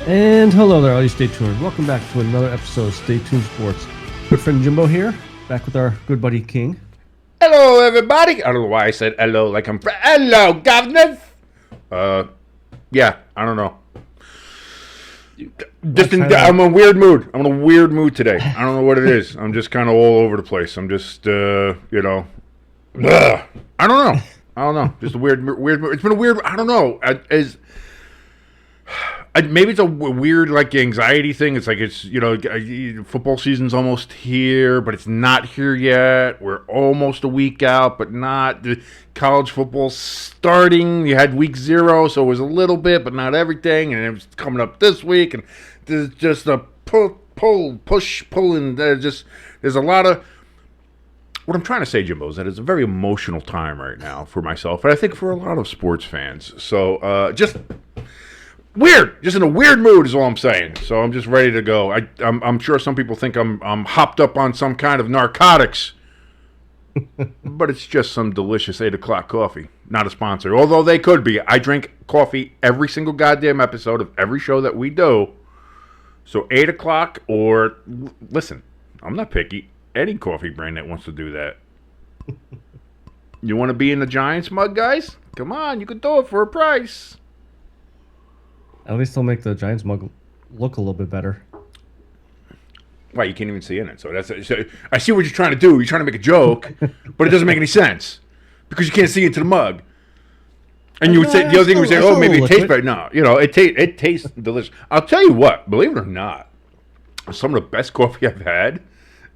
And hello there, all you stay tuned. Welcome back to another episode of Stay Tuned Sports. Good friend Jimbo here, back with our good buddy King. Hello, everybody. I don't know why I said hello like I'm... Hello, governors. Yeah, I don't know. I'm in a weird mood. I'm in a weird mood today. I don't know what it is. I'm just kind of all over the place. I'm just, I don't know. Just a weird mood. It's been a weird... I don't know. Maybe it's a weird, like, anxiety thing. It's like football season's almost here, but it's not here yet. We're almost a week out, but not. The college football's starting. You had week 0, so it was a little bit, but not everything. And it was coming up this week, and there's just a push, and there's a lot of... What I'm trying to say, Jimbo, is that it's a very emotional time right now for myself, and I think for a lot of sports fans. So, just in a weird mood is all I'm saying. So I'm just ready to go. I'm sure some people think I'm hopped up on some kind of narcotics, but it's just some delicious 8 o'clock coffee. Not a sponsor, although they could be. I drink coffee every single goddamn episode of every show that we do. So 8 o'clock or listen, I'm not picky. Any coffee brand that wants to do that. You want to be in the Giants mug, guys? Come on, you can do it for a price. At least they'll make the Giants mug look a little bit better. Well, you can't even see in it. So I see what you're trying to do. You're trying to make a joke, but it doesn't make any sense because you can't see into the mug. And you would say the other thing would say, "Oh, maybe it tastes better." No, it tastes delicious. I'll tell you what. Believe it or not, some of the best coffee I've had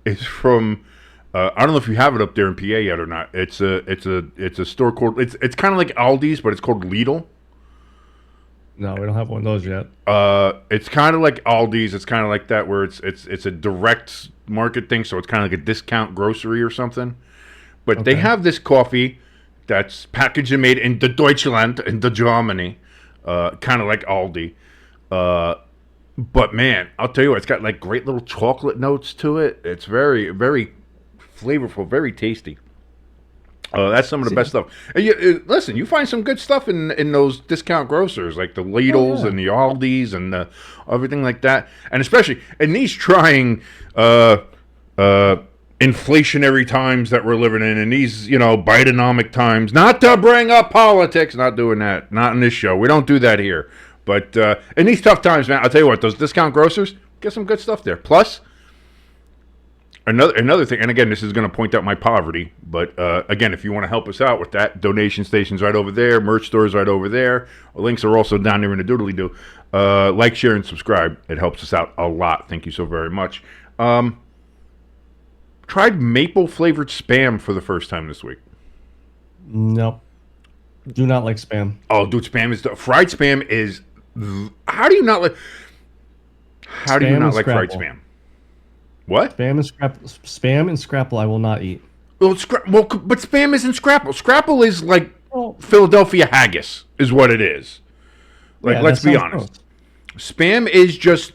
is from. I don't know if you have it up there in PA yet or not. It's a store called. It's kind of like Aldi's, but it's called Lidl. No, we don't have one of those yet. It's kind of like Aldi's. It's kind of like that where it's a direct market thing, so it's kind of like a discount grocery or something. But They have this coffee that's packaged and made in the Deutschland, in the Germany, kind of like Aldi. But man, I'll tell you what, it's got like great little chocolate notes to it. It's very, very flavorful, very tasty. That's some of the best stuff. Listen, you find some good stuff in those discount grocers, like the Lidls and the Aldis and everything like that. And especially in these trying inflationary times that we're living in these, Bidenomic times. Not to bring up politics, not doing that. Not in this show. We don't do that here. But in these tough times, man, I'll tell you what, those discount grocers, get some good stuff there. Plus... Another thing, and again, this is going to point out my poverty, but again, if you want to help us out with that, donation station's right over there, merch store's right over there. Links are also down there in the doodly-doo. Like, share, and subscribe. It helps us out a lot. Thank you so very much. Tried maple-flavored Spam for the first time this week. Nope. Do not like Spam. Oh, dude, fried Spam is... How do you not like fried Spam? What? Spam and Scrapple I will not eat. But Spam isn't Scrapple. Scrapple is like Philadelphia haggis is what it is. Like, let's be honest. Spam is just,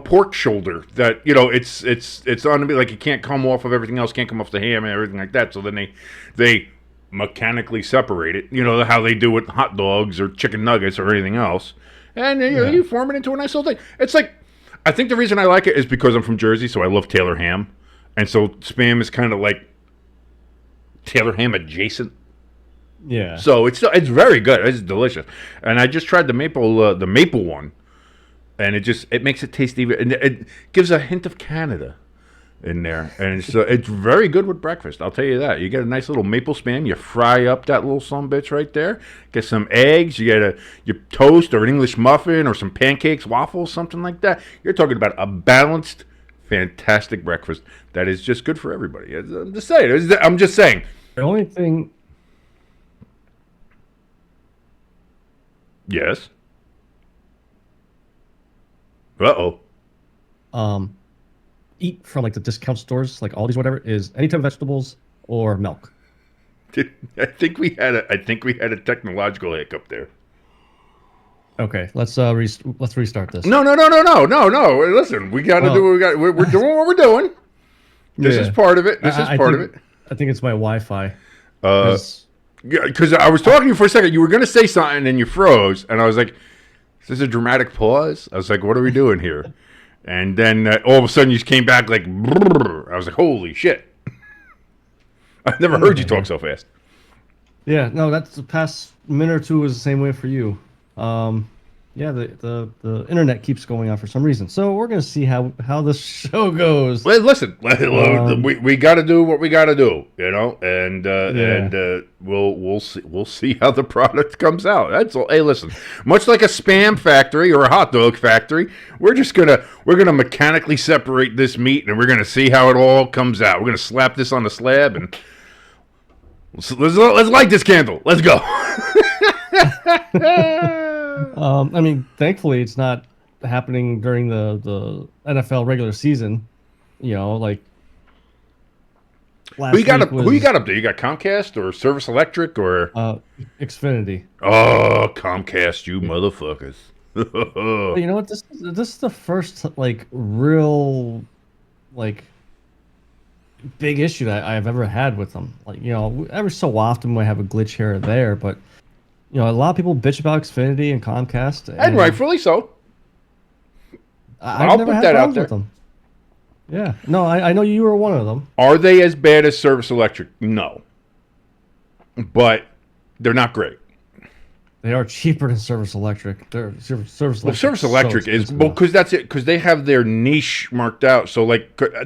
pork shoulder that, it's on like it can't come off of everything else, can't come off the ham and everything like that. So then they mechanically separate it, how they do with hot dogs or chicken nuggets or anything else. And you form it into a nice little thing. It's like, I think the reason I like it is because I'm from Jersey, so I love Taylor ham. And so Spam is kind of like Taylor ham adjacent. Yeah. So it's very good. It's delicious. And I just tried the maple one, and it makes it taste even, and it gives a hint of Canada in there. And it's very good with breakfast. I'll tell you that. You get a nice little maple Spam. You fry up that little sumbitch right there. Get some eggs. You get your toast or an English muffin or some pancakes, waffles, something like that. You're talking about a balanced, fantastic breakfast that is just good for everybody. I'm just saying. The only thing... Yes? Uh-oh. Eat from like the discount stores, like Aldi's, whatever, is any type of vegetables or milk. I think we had a technological hiccup there. Okay, let's restart this. No. Listen, we got to do what we're doing what we're doing. This is part of it. I think it's my Wi-Fi. Yeah, because I was talking to you for a second. You were going to say something and you froze, and I was like, Is this a dramatic pause? I was like, what are we doing here? And then all of a sudden you just came back like, brrr. I was like, holy shit. I've never heard you talk so fast. Yeah, no, that's the past minute or two was the same way for you. Yeah, the internet keeps going on for some reason. So we're gonna see how this show goes. Listen, we got to do what we got to do, and we'll see how the product comes out. That's all. Hey, listen, much like a spam factory or a hot dog factory, we're gonna mechanically separate this meat, and we're gonna see how it all comes out. We're gonna slap this on the slab and let's light this candle. Let's go. I mean, thankfully, it's not happening during the NFL regular season. Like last who you got week who you got up there? You got Comcast or Service Electric or Xfinity? Oh, Comcast, you motherfuckers! But you know what? This is the first real big issue that I've ever had with them. Every so often we have a glitch here or there, but. A lot of people bitch about Xfinity and Comcast. And rightfully so. I'll put that out there. With them. Yeah. No, I know you were one of them. Are they as bad as Service Electric? No. But they're not great. They are cheaper than Service Electric. Service Electric is because that's it. Because they have their niche marked out. So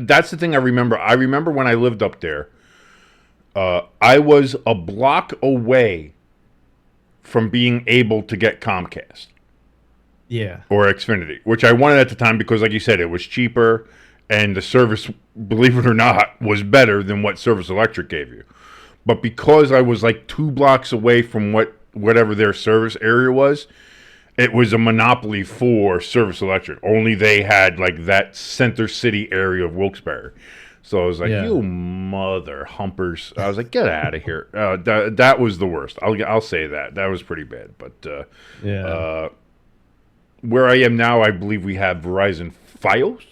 that's the thing I remember. I remember when I lived up there. I was a block away from being able to get Comcast. Yeah. Or Xfinity, which I wanted at the time because, like you said, it was cheaper and the service, believe it or not, was better than what Service Electric gave you. But because I was 2 blocks away from whatever their service area was, it was a monopoly for Service Electric. Only they had that center city area of Wilkes-Barre. So I was like, you mother humpers. I was like, get out of here. That was the worst. I'll say that. That was pretty bad. But where I am now, I believe we have Verizon Fios.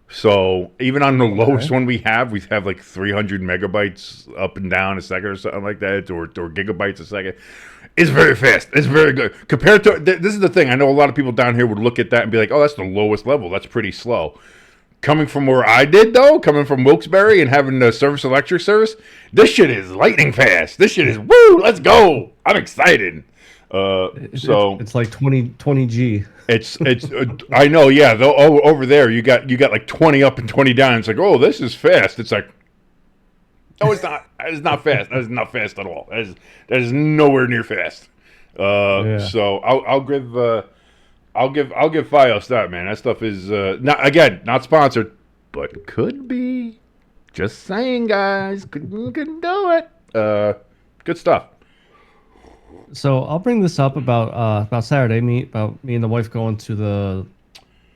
So even on the lowest one we have 300 megabytes up and down a second or something like that, or gigabytes a second. It's very fast. It's very good. Compared to, this is the thing. I know a lot of people down here would look at that and be like, oh, that's the lowest level. That's pretty slow. Coming from where I did, though, coming from Wilkes-Barre and having the Service Electric service, this shit is lightning fast. This shit is, woo, let's go. I'm excited. It's like 20 G. It's I know, yeah. Though over there, you got 20 up and 20 down. It's like, oh, this is fast. It's like, no, it's not. That is not fast. That is not fast at all. That is nowhere near fast. So I'll give Fios that, man. That stuff is not sponsored, but could be. Just saying, guys, could do it. Good stuff. So I'll bring this up about Saturday. Me and the wife going to the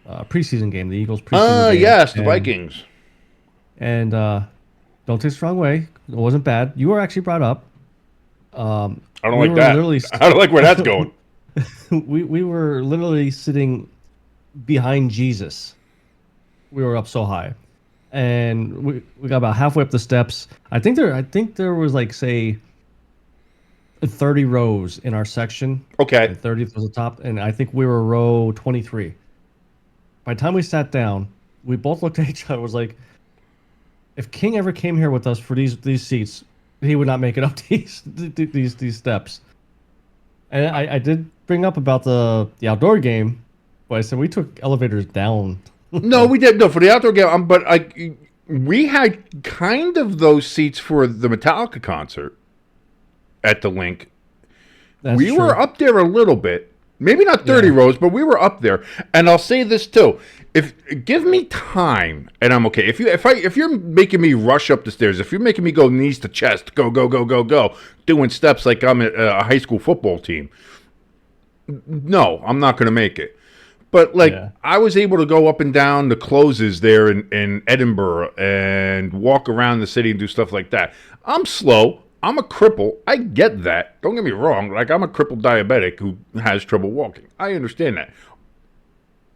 preseason game, the Eagles preseason game. Yes, the Vikings. And don't take it the wrong way. It wasn't bad. You were actually brought up. I don't like that. I don't like where that's going. we were literally sitting behind Jesus. We were up so high, and we got about halfway up the steps. I think there was say 30 rows in our section. Okay. 30th was the top, and I think we were row 23. By the time we sat down, we both looked at each other. Was like, if King ever came here with us for these seats, he would not make it up these steps. And I did bring up about the outdoor game, but I said we took elevators down. No, we did. No, for the outdoor game, but we had kind of those seats for the Metallica concert at the link. We were up there a little bit. Maybe not 30 rows, but we were up there. And I'll say this too: give me time, and I'm okay. If you're making me rush up the stairs, if you're making me go knees to chest, go, doing steps like I'm at a high school football team, no, I'm not going to make it. But I was able to go up and down the closes there in Edinburgh and walk around the city and do stuff like that. I'm slow. I'm a cripple. I get that. Don't get me wrong. I'm a crippled diabetic who has trouble walking. I understand that.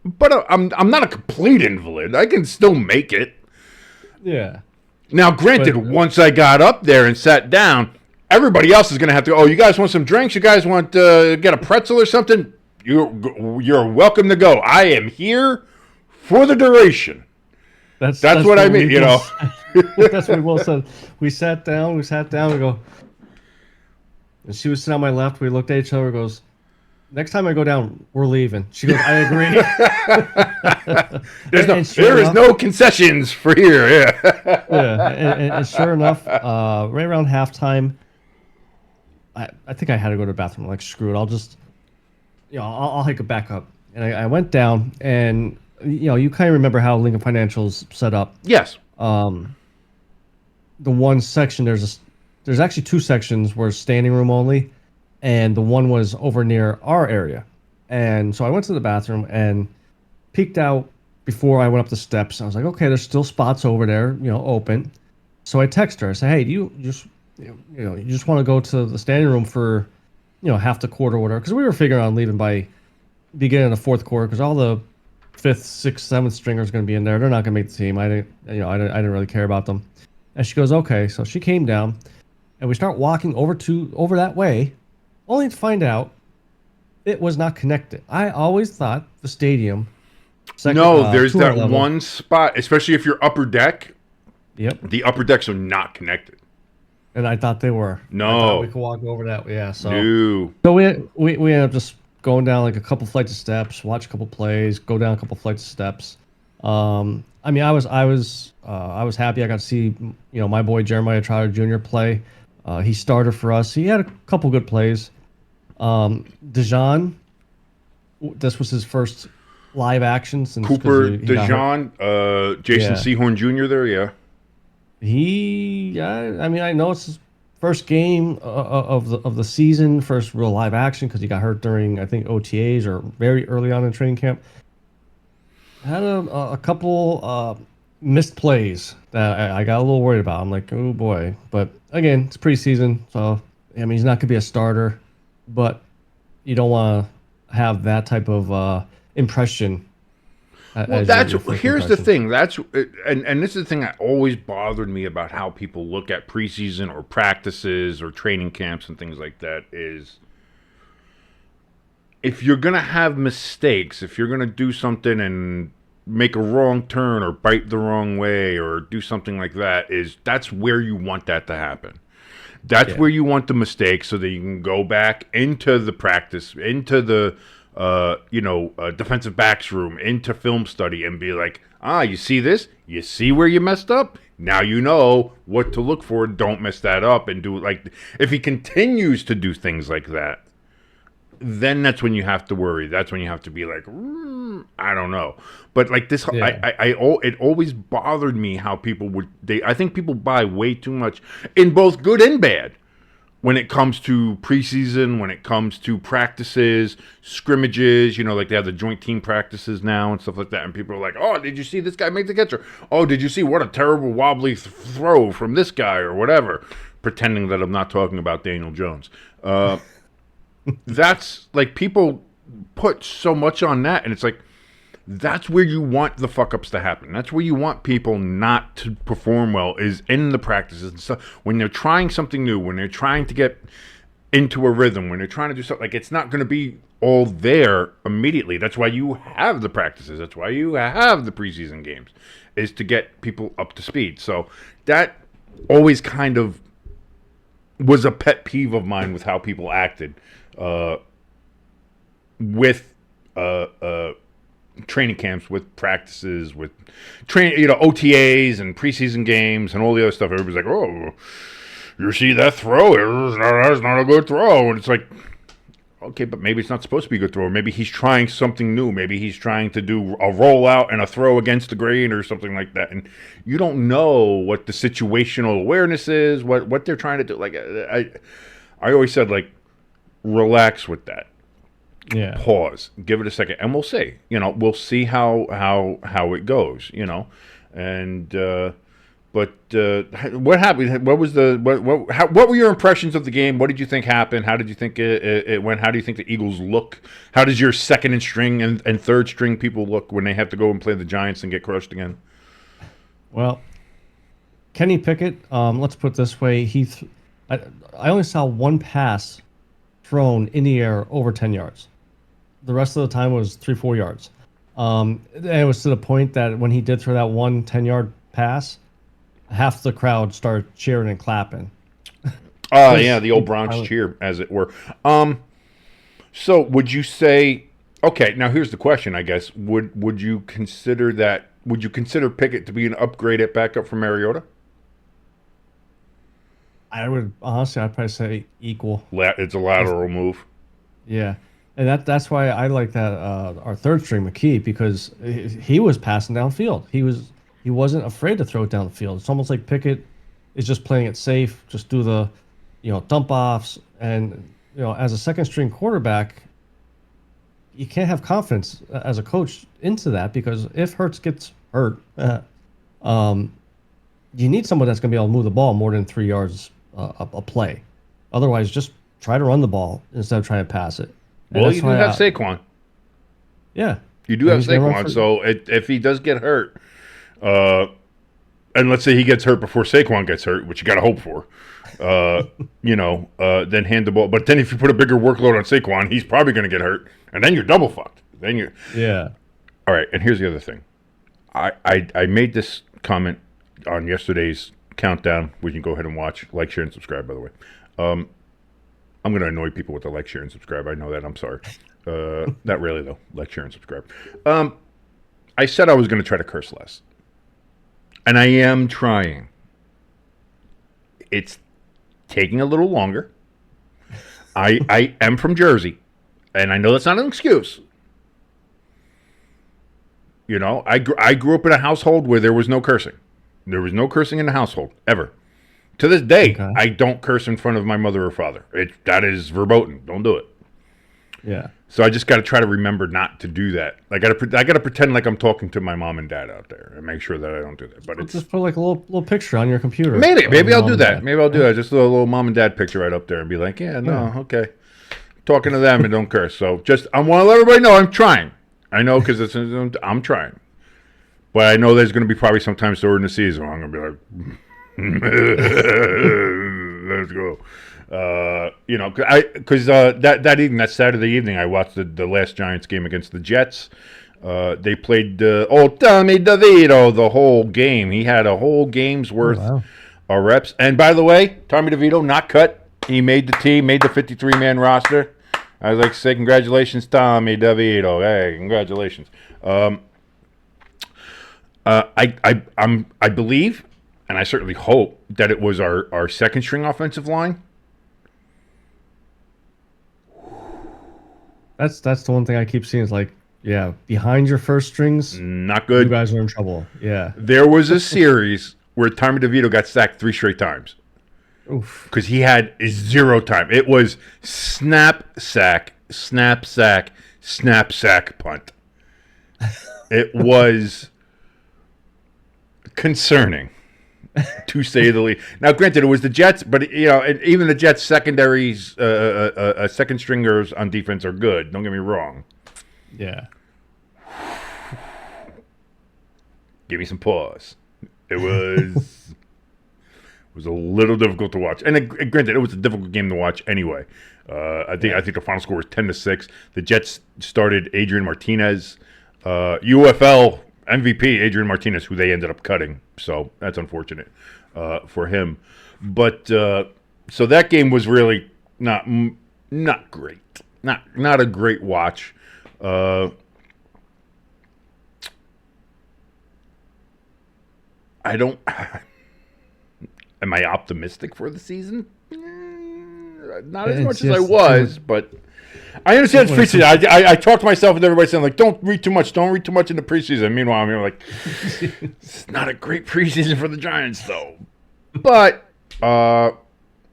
But I'm not a complete invalid. I can still make it. Yeah. Now, granted, once I got up there and sat down, everybody else is going to have to, oh, you guys want some drinks? You guys want to get a pretzel or something? You're welcome to go. I am here for the duration. That's That's what I we mean. You know. both that's what we both said. We sat down. We go, and she was sitting on my left. We looked at each other. Goes, next time I go down, we're leaving. She goes, I agree. There is no concessions for here. Yeah. Yeah, and sure enough, right around halftime, I think I had to go to the bathroom. Like, screw it, I'll just, I'll hike it back up. And I went down, and you kind of remember how Lincoln Financial's set up. Yes. The one section there's actually two sections where it's standing room only, and the one was over near our area. And so I went to the bathroom and peeked out before I went up the steps. I was like, okay, there's still spots over there, open. So I text her. I said, hey, do you just, you just want to go to the standing room for, half the quarter or whatever? Because we were figuring on leaving by beginning of the fourth quarter, because all the fifth, sixth, seventh stringers going to be in there. They're not going to make the team. I didn't really care about them. And she goes, okay. So she came down, and we start walking over that way, only to find out it was not connected. I always thought the stadium. There's that level, one spot, especially if you're upper deck. Yep. The upper decks are not connected. And I thought they were. No. I thought we could walk over that. Yeah. So. No. So we ended up just going down like a couple flights of steps, watch a couple plays, go down a couple flights of steps. I mean, I was happy. I got to see my boy Jeremiah Trotter Jr. play. He started for us. He had a couple good plays. Dejan, this was his first live action since Cooper Dejan, Jason Sehorn Jr. there, yeah. I mean, I know it's his first game of the season, first real live action, because he got hurt during, I think, OTAs or very early on in training camp. Had a couple missed plays that I got a little worried about. I'm like, oh boy. But again, it's preseason, so I mean, he's not gonna be a starter, but you don't want to have that type of impression. Well, here's the thing. And this is the thing that always bothered me about how people look at preseason or practices or training camps and things like that is, if you're going to have mistakes, if you're going to do something and make a wrong turn or bite the wrong way or do something like that, that's where you want that to happen. That's where you want the mistake, so that you can go back into the practice, into the defensive backs room, into film study, and be like, you see this? You see where you messed up? Now you know what to look for. Don't mess that up and do it. Like, if he continues to do things like that, then that's when you have to worry. That's when you have to be like, I don't know. But like this, it always bothered me how people I think people buy way too much in both good and bad when it comes to preseason, when it comes to practices, scrimmages, like they have the joint team practices now and stuff like that. And people are like, oh, did you see this guy make the catch? Or, oh, did you see what a terrible wobbly throw from this guy or whatever? Pretending that I'm not talking about Daniel Jones. That's like, people put so much on that, and it's like, that's where you want the fuck ups to happen. That's where you want people not to perform well, is in the practices and stuff. When they're trying something new, when they're trying to get into a rhythm, when they're trying to do something, like, it's not going to be all there immediately. That's why you have the practices. That's why you have the preseason games, is to get people up to speed. So that always kind of was a pet peeve of mine with how people acted with training camps, with practices, with OTAs and preseason games and all the other stuff. Everybody's like, oh, you see that throw? It's not a good throw. And it's like, okay, but maybe it's not supposed to be a good throw. Maybe he's trying something new. Maybe he's trying to do a rollout and a throw against the grain or something like that. And you don't know what the situational awareness is, what they're trying to do. Like, I always said, like, relax with that. Yeah. Pause. Give it a second, and we'll see. We'll see how it goes. And but what happened? What was what were your impressions of the game? What did you think happened? How did you think it went? How do you think the Eagles look? How does your second string and third string people look when they have to go and play the Giants and get crushed again? Well, Kenny Pickett. Let's put it this way. I only saw one pass thrown in the air over 10 yards. The rest of the time was 3-4 yards. And it was to the point that when he did throw that 10-yard pass, half the crowd started cheering and clapping. Yeah, the old Bronx cheer, as it were. So would you say? Okay, now here's the question. I guess would you consider that? Would you consider Pickett to be an upgrade at backup from Mariota? I would honestly, I'd probably say equal. It's a lateral move. Yeah, and that's why I like that our third string McKee, because he was passing downfield. He wasn't afraid to throw it down the field. It's almost like Pickett is just playing it safe, just do the, dump offs, and as a second string quarterback, you can't have confidence as a coach into that, because if Hurts gets hurt, you need someone that's going to be able to move the ball more than 3 yards a play. Otherwise, just try to run the ball instead of trying to pass it. And Well, you do have Saquon. Yeah. You do have Saquon. So if he does get hurt, and let's say he gets hurt before Saquon gets hurt, which you got to hope for, then hand the ball. But then if you put a bigger workload on Saquon, he's probably going to get hurt, and then you're double fucked. Yeah. All right, and here's the other thing. I made this comment on yesterday's countdown, which you can go ahead and watch. Like, share, and subscribe, by the way. I'm going to annoy people with the like, share, and subscribe. I know that. I'm sorry. Not really, though. Like, share, and subscribe. I said I was going to try to curse less. And I am trying. It's taking a little longer. I am from Jersey. And I know that's not an excuse. I grew up in a household where there was no cursing. There was no cursing in the household, ever. To this day, okay. I don't curse in front of my mother or father. That is verboten. Don't do it. Yeah. So I just got to try to remember not to do that. I got to pretend like I'm talking to my mom and dad out there and make sure that I don't do that. But it's just put like a little picture on your computer. Maybe I'll do that. Maybe I'll do that. Just a little mom and dad picture right up there and be like, okay. Talking to them and don't curse. So I want to let everybody know I'm trying. I know because I'm trying. But I know there's going to be probably sometimes during the season where I'm going to be like, let's go. Because that evening, that Saturday evening, I watched the last Giants game against the Jets. They played Tommy DeVito the whole game. He had a whole game's worth of reps. And by the way, Tommy DeVito not cut. He made the team, made the 53-man roster. I was like, say congratulations, Tommy DeVito. Hey, congratulations. I believe, and I certainly hope, that it was our second string offensive line. That's the one thing I keep seeing is like, behind your first strings, not good. You guys are in trouble. Yeah. There was a series where Tommy DeVito got sacked 3 straight times. Oof. Because he had 0 time. It was snap, sack, punt. It was concerning, to say the least. Now, granted, it was the Jets, but even the Jets secondaries, second stringers on defense are good. Don't get me wrong. Yeah. Give me some pause. It was a little difficult to watch, and granted, it was a difficult game to watch anyway. I think the final score was 10-6. The Jets started Adrian Martinez, UFL MVP Adrian Martinez, who they ended up cutting. So that's unfortunate for him. But so that game was really not great. Not a great watch. I don't. Am I optimistic for the season? Not as much as I was, but I understand it's preseason. I talk to myself and everybody saying, like, don't read too much. Don't read too much into preseason. Meanwhile, I'm here like, it's not a great preseason for the Giants, though. But,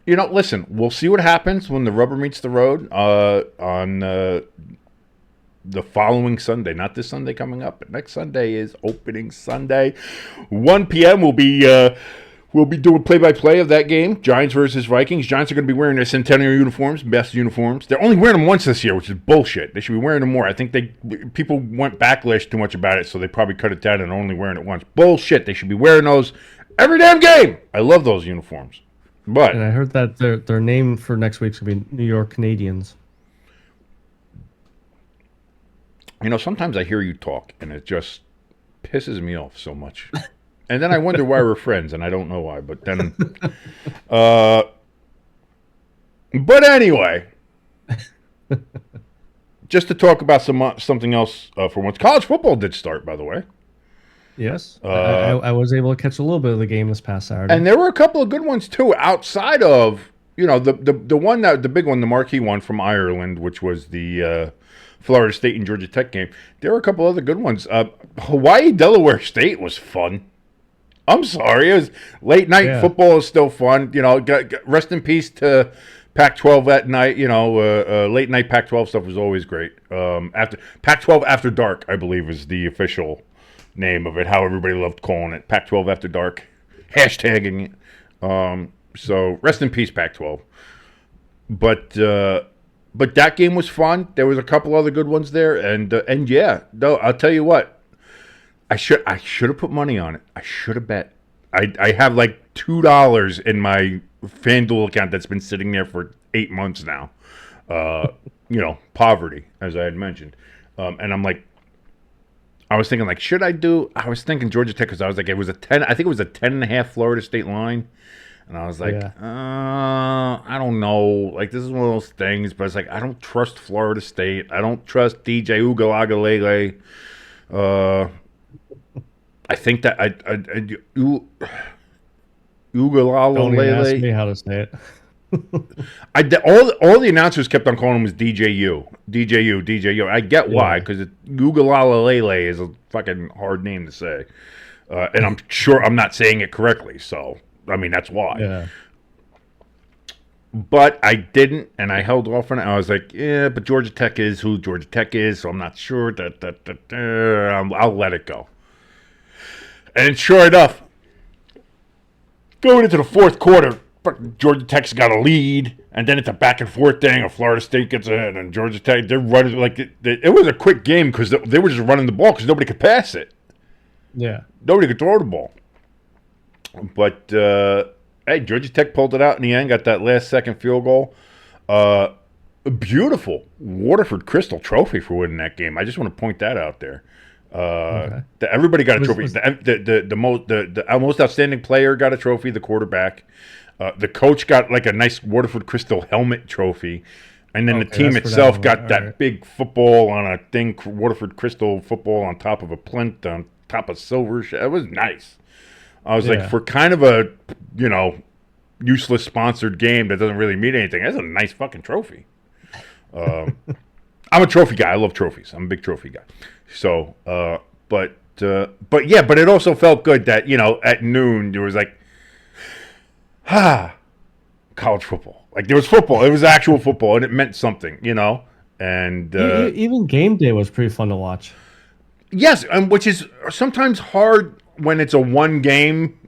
listen, we'll see what happens when the rubber meets the road on the following Sunday. Not this Sunday coming up, but next Sunday is opening Sunday. 1 p.m. We'll be doing play-by-play of that game, Giants versus Vikings. Giants are going to be wearing their Centennial uniforms, best uniforms. They're only wearing them once this year, which is bullshit. They should be wearing them more. I think people went backlash too much about it, so they probably cut it down and only wearing it once. Bullshit. They should be wearing those every damn game. I love those uniforms. But and I heard that their name for next week's going to be New York Canadians. Sometimes I hear you talk, and it just pisses me off so much. And then I wonder why we're friends, and I don't know why. But then, uh, but anyway, just to talk about something else for once. College football did start, by the way. Yes, I was able to catch a little bit of the game this past Saturday. And there were a couple of good ones too, outside of the one that the big one, the marquee one from Ireland, which was the Florida State and Georgia Tech game. There were a couple other good ones. Hawaii Delaware State was fun. I'm sorry, it was late night football is still fun. Rest in peace to Pac-12 at night. Late night Pac-12 stuff was always great. After Pac-12 After Dark, I believe, is the official name of it. How everybody loved calling it Pac-12 After Dark, hashtagging it. So rest in peace, Pac-12. But that game was fun. There was a couple other good ones there, and yeah, no, I'll tell you what. I should have put money on it. I should have bet. I have like $2 in my FanDuel account that's been sitting there for 8 months now. Poverty, as I had mentioned, and I'm like, I was thinking like, should I do? I was thinking Georgia Tech because I was like, it was a 10. I think it was a 10.5 Florida State line, and I was like, I don't know. Like this is one of those things, but it's like I don't trust Florida State. I don't trust DJ Ugalagale. I think that Ugalala Don't even ask Lele. me how to say it. All the announcers kept on calling him as DJU. I get why, because Ugalala Lele is a fucking hard name to say, and I'm sure I'm not saying it correctly. So I mean that's why. Yeah. But I didn't, and I held off on it. I was like, yeah, but Georgia Tech is who Georgia Tech is, so I'm not sure. I'll let it go. And sure enough, going into the fourth quarter, Georgia Tech's got a lead, and then it's a back and forth thing. Or Florida State gets ahead, and Georgia Tech, they're running like it was a quick game because they were just running the ball because nobody could pass it. Yeah, nobody could throw the ball. But hey, Georgia Tech pulled it out in the end, got that last second field goal. A beautiful Waterford Crystal Trophy for winning that game. I just want to point that out there. Everybody got a trophy. The most outstanding player got a trophy. The quarterback, the coach got like a nice Waterford Crystal helmet trophy, and then the team itself got that big football on a thing, Waterford Crystal football on top of a plinth on top of silver. It was nice. I was like, for kind of a useless sponsored game that doesn't really mean anything, that's a nice fucking trophy. I'm a trophy guy. I love trophies. I'm a big trophy guy. So, but it also felt good that, at noon there was like, college football. Like there was football. It was actual football, and it meant something, and even game day was pretty fun to watch. Yes, which is sometimes hard when it's a one game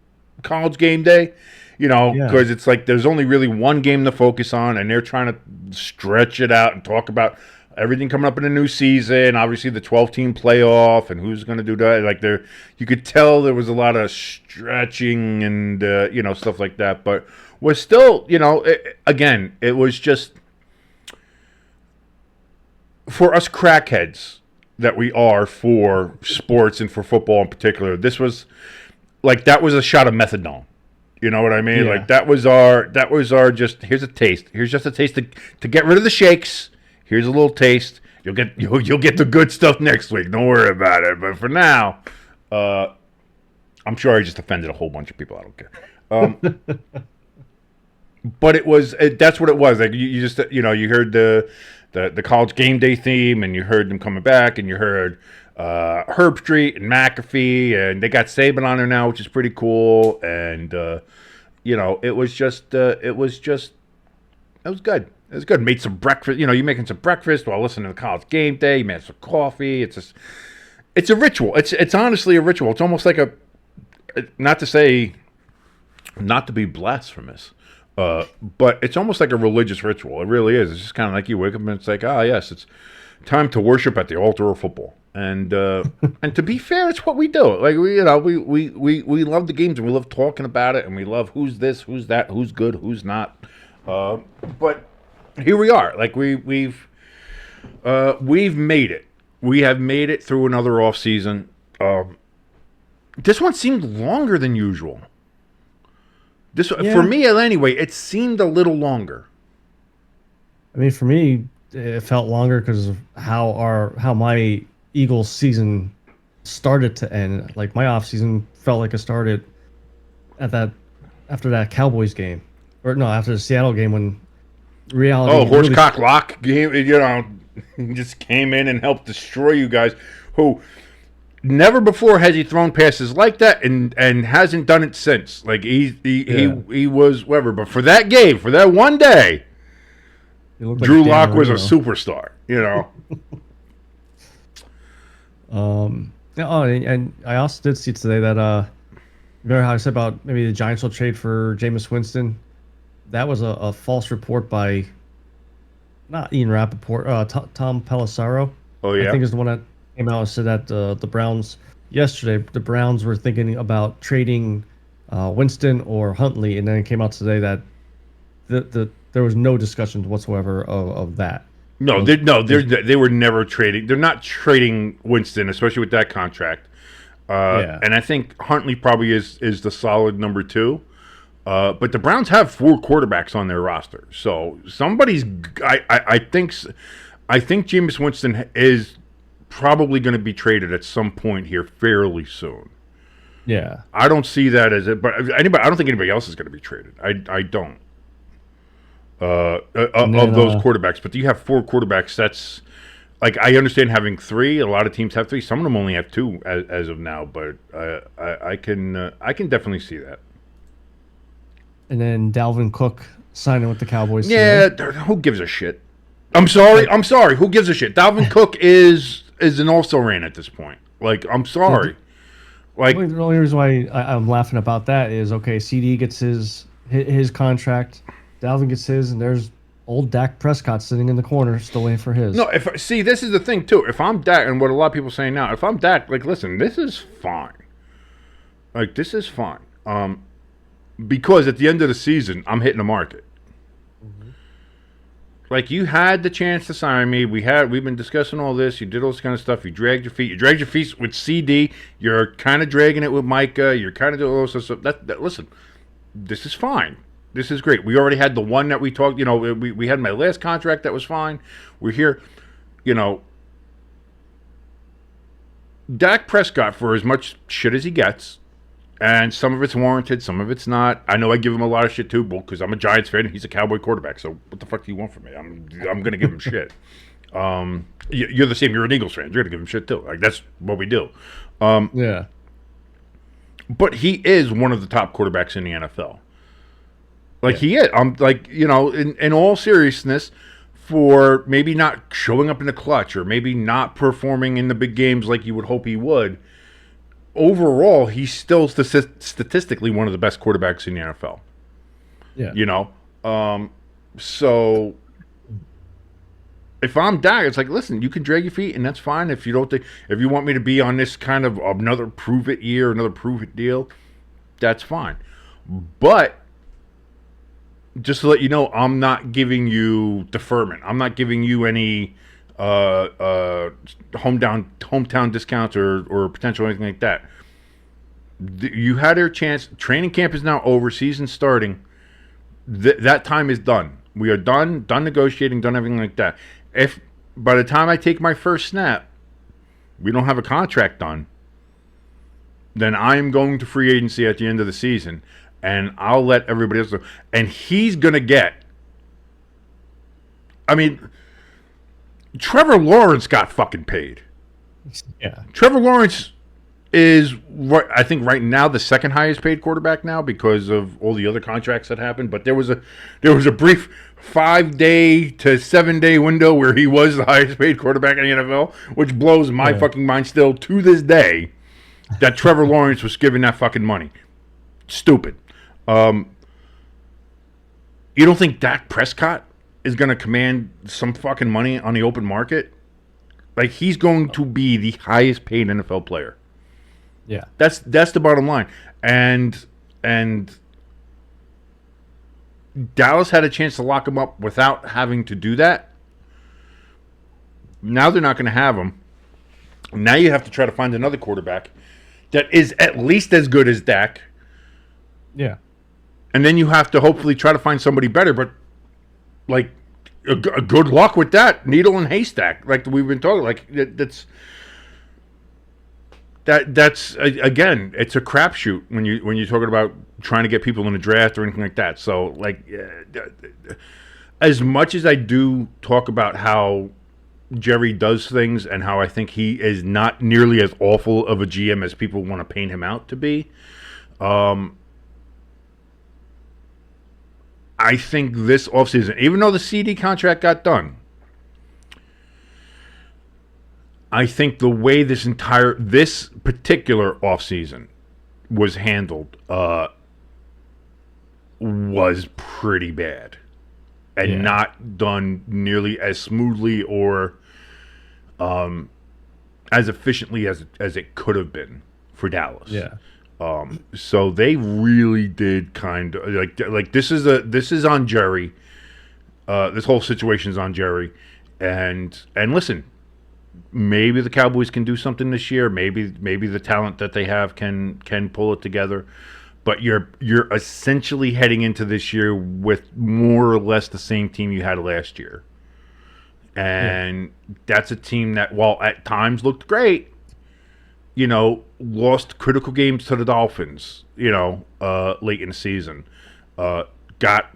college game day, because it's like there's only really one game to focus on, and they're trying to stretch it out and talk about everything coming up in a new season, obviously the 12-team playoff and who's going to do that. Like you could tell there was a lot of stretching and stuff like that, but was still, again, it was just for us crackheads that we are for sports and for football in particular. This was like that was a shot of methadone. You know what I mean? Yeah. Like that was our just here's a taste. Here's just a taste to get rid of the shakes. Here's a little taste. You'll get the good stuff next week. Don't worry about it. But for now, I'm sure I just offended a whole bunch of people. I don't care. But that's what it was. Like you just you heard the college game day theme, and you heard them coming back, and you heard Herb Street and McAfee, and they got Saban on there now, which is pretty cool. And it was good. It was good. Made some breakfast. You're making some breakfast while listening to the college game day. You made some coffee. It's a ritual. It's honestly a ritual. It's almost like not to be blasphemous, but it's almost like a religious ritual. It really is. It's just kind of like you wake up and it's like, yes, it's time to worship at the altar of football. And and to be fair, it's what we do. Like we love the games and we love talking about it and we love who's this, who's that, who's good, who's not. But here we are. Like we've made it. We have made it through another offseason. This one seemed longer than usual. For me, anyway, it seemed a little longer. I mean, for me, it felt longer because of how my Eagles season started to end. Like my off season felt like it started after that Cowboys game, or no, after the Seattle game when reality. Oh, horsecock lock game, just came in and helped destroy you guys. Who never before has he thrown passes like that, and hasn't done it since. Like he was whatever, but for that game, for that one day, Drew Lock was a superstar. And I also did see today that remember how I said about maybe the Giants will trade for Jameis Winston? That was a false report by not Ian Rappaport, Tom Pelissero. Oh yeah, I think is the one that came out and said that the Browns yesterday. The Browns were thinking about trading Winston or Huntley, and then it came out today that there was no discussion whatsoever of that. They were never trading. They're not trading Winston, especially with that contract. And I think Huntley probably is the solid number 2. But the Browns have 4 quarterbacks on their roster, so somebody's. I think Jameis Winston is probably going to be traded at some point here fairly soon. Yeah, I don't see that as it, but I don't think anybody else is going to be traded. I don't. Of those quarterbacks, but you have 4 quarterbacks. That's like I understand having 3. A lot of teams have 3. Some of them only have 2 as of now, but I can definitely see that. And then Dalvin Cook signing with the Cowboys. Yeah, who gives a shit? I'm sorry. Who gives a shit? Dalvin Cook is an also-ran at this point. Like, I'm sorry. Like the only reason why I'm laughing about that is CD gets his contract, Dalvin gets his, and there's old Dak Prescott sitting in the corner still waiting for his. No, this is the thing too. If I'm Dak, and what a lot of people are saying now, if I'm Dak, like, listen, this is fine. Like, this is fine. Because at the end of the season, I'm hitting the market. Mm-hmm. Like, you had the chance to sign me. We've been discussing all this. You did all this kind of stuff. You dragged your feet. You dragged your feet with CD. You're kind of dragging it with Micah. You're kind of doing all this stuff. Listen, this is fine. This is great. We already had the one that we talked. We had my last contract that was fine. We're here. Dak Prescott, for as much shit as he gets, and some of it's warranted, some of it's not. I know I give him a lot of shit too, because I'm a Giants fan and he's a Cowboy quarterback. So what the fuck do you want from me? I'm going to give him shit. You're the same. You're an Eagles fan. You're going to give him shit too. Like, that's what we do. Yeah. But he is one of the top quarterbacks in the NFL. Like, he is. I'm like, in all seriousness, for maybe not showing up in the clutch or maybe not performing in the big games like you would hope he would, overall, he's still statistically one of the best quarterbacks in the NFL. Yeah. So if I'm Dak, it's like, listen, you can drag your feet, and that's fine. If you want me to be on this kind of another prove it year, another prove it deal, that's fine. But just to let you know, I'm not giving you deferment. I'm not giving you any hometown discounts or potential anything like that. You had your chance. Training camp is now over. Season starting. That time is done. We are done negotiating, done everything like that. If by the time I take my first snap, we don't have a contract done, then I am going to free agency at the end of the season, and I'll let everybody else know. And he's going to get, I mean, Trevor Lawrence got fucking paid. Yeah. Trevor Lawrence is, I think, right now the second highest paid quarterback now because of all the other contracts that happened. But there was a brief 5-day to 7-day window where he was the highest paid quarterback in the NFL, which blows my fucking mind still to this day that Trevor Lawrence was given that fucking money. Stupid. You don't think Dak Prescott is going to command some fucking money on the open market? Like, he's going to be the highest paid NFL player. Yeah. That's the bottom line. And Dallas had a chance to lock him up without having to do that. Now they're not going to have him. Now you have to try to find another quarterback that is at least as good as Dak. Yeah. And then you have to hopefully try to find somebody better. But, like, a good luck with that. Needle and haystack. Like we've been talking. Like, that's again, it's a crapshoot when you're talking about trying to get people in the draft or anything like that. So, like, as much as I do talk about how Jerry does things and how I think he is not nearly as awful of a GM as people want to paint him out to be, I think this offseason, even though the CD contract got done, I think the way this particular offseason was handled was pretty bad and not done nearly as smoothly or as efficiently as it could have been for Dallas. Yeah. So they really did kind of like this is on Jerry. This whole situation is on Jerry, and listen, maybe the Cowboys can do something this year. Maybe the talent that they have can pull it together. But you're essentially heading into this year with more or less the same team you had last year, and that's a team that, while at times looked great, lost critical games to the Dolphins, late in the season. Got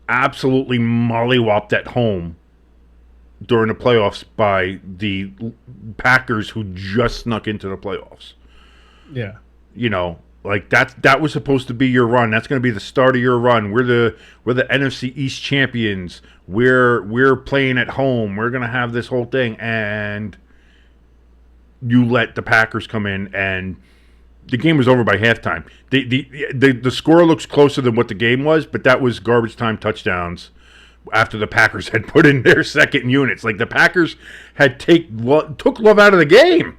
absolutely mollywopped at home during the playoffs by the Packers, who just snuck into the playoffs. Yeah. Like that was supposed to be your run. That's going to be the start of your run. We're the NFC East champions. We're playing at home. We're going to have this whole thing, and you let the Packers come in, and the game was over by halftime. The score looks closer than what the game was, but that was garbage time touchdowns after the Packers had put in their second units. Like, the Packers had took Love out of the game.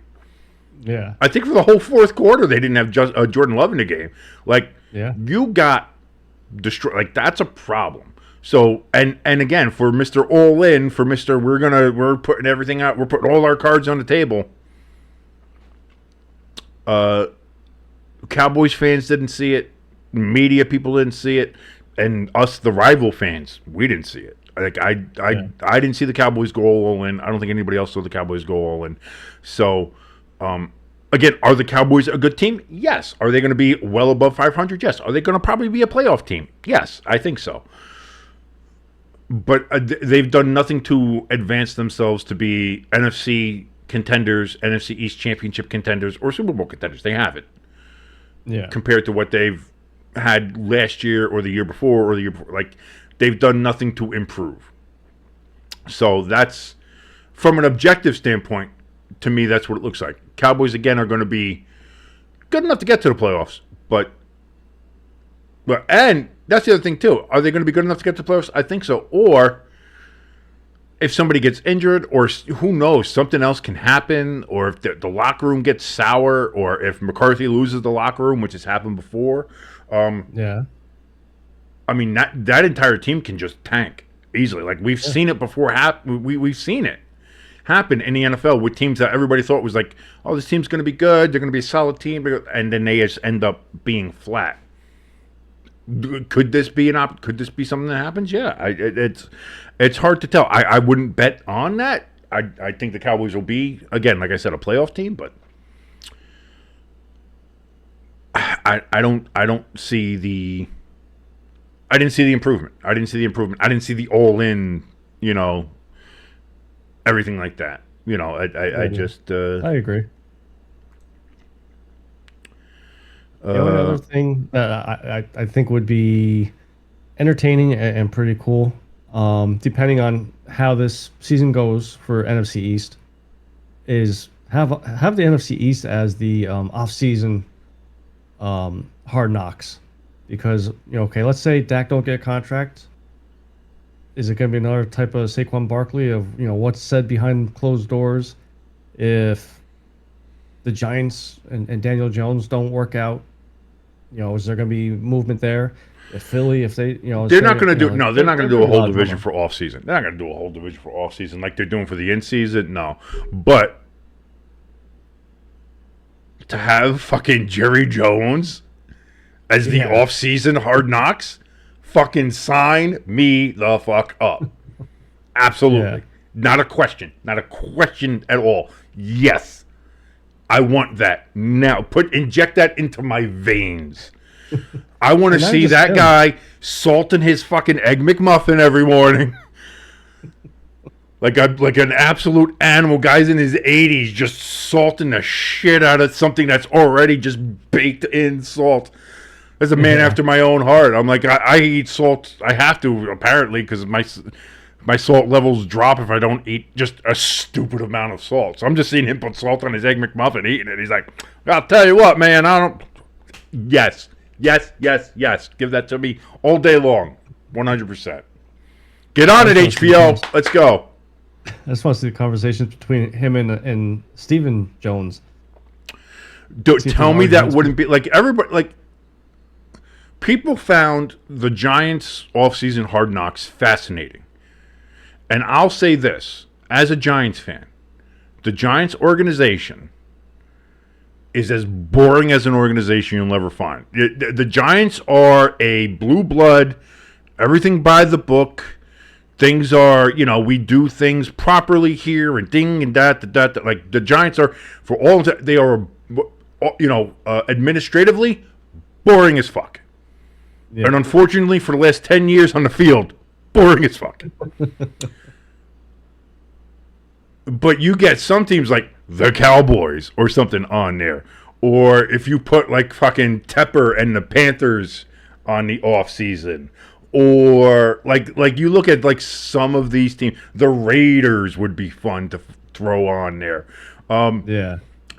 Yeah. I think for the whole fourth quarter they didn't have Jordan Love in the game. Like, you got destroyed. Like, that's a problem. So, and again, for Mr. All In, for Mr. We're putting everything out. We're putting all our cards on the table. Cowboys fans didn't see it. Media people didn't see it. And us, the rival fans, we didn't see it. Like, I didn't see the Cowboys go all in. I don't think anybody else saw the Cowboys go all in. So, again, are the Cowboys a good team? Yes. Are they going to be well above 500? Yes. Are they going to probably be a playoff team? Yes, I think so. But they've done nothing to advance themselves to be NFC contenders, NFC East championship contenders, or Super Bowl contenders. They haven't. Yeah. Compared to what they've had last year or the year before or the year before. Like, they've done nothing to improve. So that's, from an objective standpoint, to me, that's what it looks like. Cowboys, again, are going to be good enough to get to the playoffs. And that's the other thing, too. Are they going to be good enough to get to the playoffs? I think so. Or if somebody gets injured, or who knows, something else can happen, or if the locker room gets sour, or if McCarthy loses the locker room, which has happened before. I mean, that entire team can just tank easily. Like, we've seen it before. We've seen it happen in the NFL with teams that everybody thought was like, oh, this team's going to be good. They're going to be a solid team. And then they just end up being flat. Could this be could this be something that happens? Yeah, it's hard to tell. I wouldn't bet on that. I think the Cowboys will be, again, like I said, a playoff team, but I didn't see the improvement. I didn't see the all in, everything like that. I just I agree. The only other thing that I think would be entertaining and pretty cool, depending on how this season goes for NFC East, is have the NFC East as the off-season hard knocks. Because, okay, let's say Dak don't get a contract. Is it going to be another type of Saquon Barkley of, what's said behind closed doors? If the Giants and Daniel Jones don't work out, is there going to be movement there? If Philly, if they, they're not going to do. No, they're not going to do a whole division for off season. They're not going to do a whole division for off season like they're doing for the in season. No, but to have fucking Jerry Jones as the off-season Hard Knocks, fucking sign me the fuck up. Absolutely. Not a question. Not a question at all. Yes. I want that. Now, inject that into my veins. I want to see that guy salting his fucking Egg McMuffin every morning. like an absolute animal. Guy's in his 80s just salting the shit out of something that's already just baked in salt. As a man after my own heart, I'm like, I eat salt. I have to, apparently, because my salt levels drop if I don't eat just a stupid amount of salt. So I'm just seeing him put salt on his Egg McMuffin, eating it. He's like, I'll tell you what, man, I don't... Yes. Give that to me all day long. 100%. Get on it, HBO. Let's go. I just want to see the conversations between him and Stephen Jones. Tell me that wouldn't be... Like, everybody... Like, people found the Giants' offseason Hard Knocks fascinating. And I'll say this, as a Giants fan, the Giants organization is as boring as an organization you'll ever find. The Giants are a blue blood, everything by the book. Things are, we do things properly here and ding and that. Like, the Giants are, for all, they are, administratively, boring as fuck. Yeah. And unfortunately, for the last 10 years on the field, boring as fuck. But you get some teams like the Cowboys or something on there. Or if you put like fucking Tepper and the Panthers on the off season. Or like you look at like some of these teams, the Raiders would be fun to throw on there.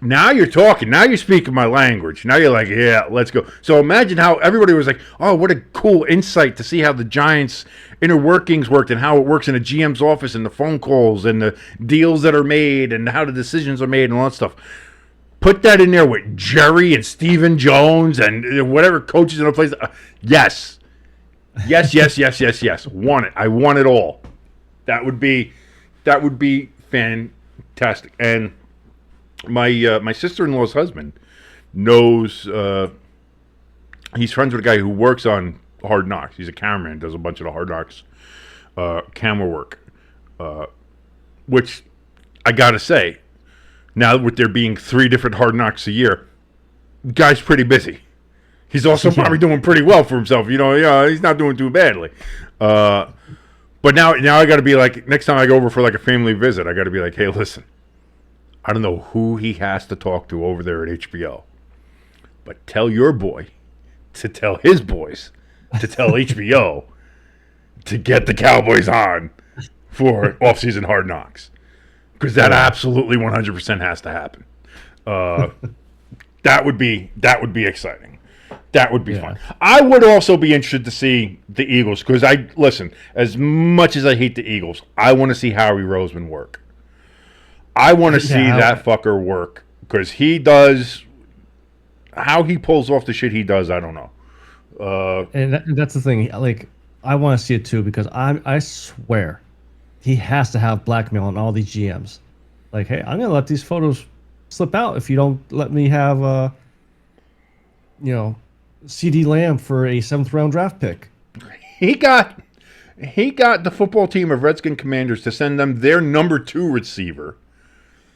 Now you're talking. Now you're speaking my language. Now you're like, yeah, let's go. So imagine how everybody was like, oh, what a cool insight to see how the Giants' inner workings worked and how it works in a GM's office and the phone calls and the deals that are made and how the decisions are made and all that stuff. Put that in there with Jerry and Stephen Jones and whatever coaches in the place. Yes. Want it. I want it all. That would be fantastic. And my sister-in-law's husband knows, he's friends with a guy who works on Hard Knocks. He's a cameraman, does a bunch of the Hard Knocks camera work, which I gotta say, now with there being 3 different Hard Knocks a year, guy's pretty busy. He's also probably doing pretty well for himself. He's not doing too badly. But now I got to be like, next time I go over for like a family visit, I got to be like, hey, listen, I don't know who he has to talk to over there at HBO, but tell your boy to tell his boys to tell HBO to get the Cowboys on for off-season Hard Knocks, because that absolutely 100% has to happen. That would be exciting. That would be fun. I would also be interested to see the Eagles, because listen, as much as I hate the Eagles, I want to see Howie Roseman work. I want to see that fucker work, because he does, how he pulls off the shit he does, I don't know. And that's the thing. Like, I want to see it too, because I swear he has to have blackmail on all these GMs. Like, hey, I'm going to let these photos slip out if you don't let me have, CD Lamb for a 7th round draft pick. He got the football team of Redskin Commanders to send them their number 2 receiver.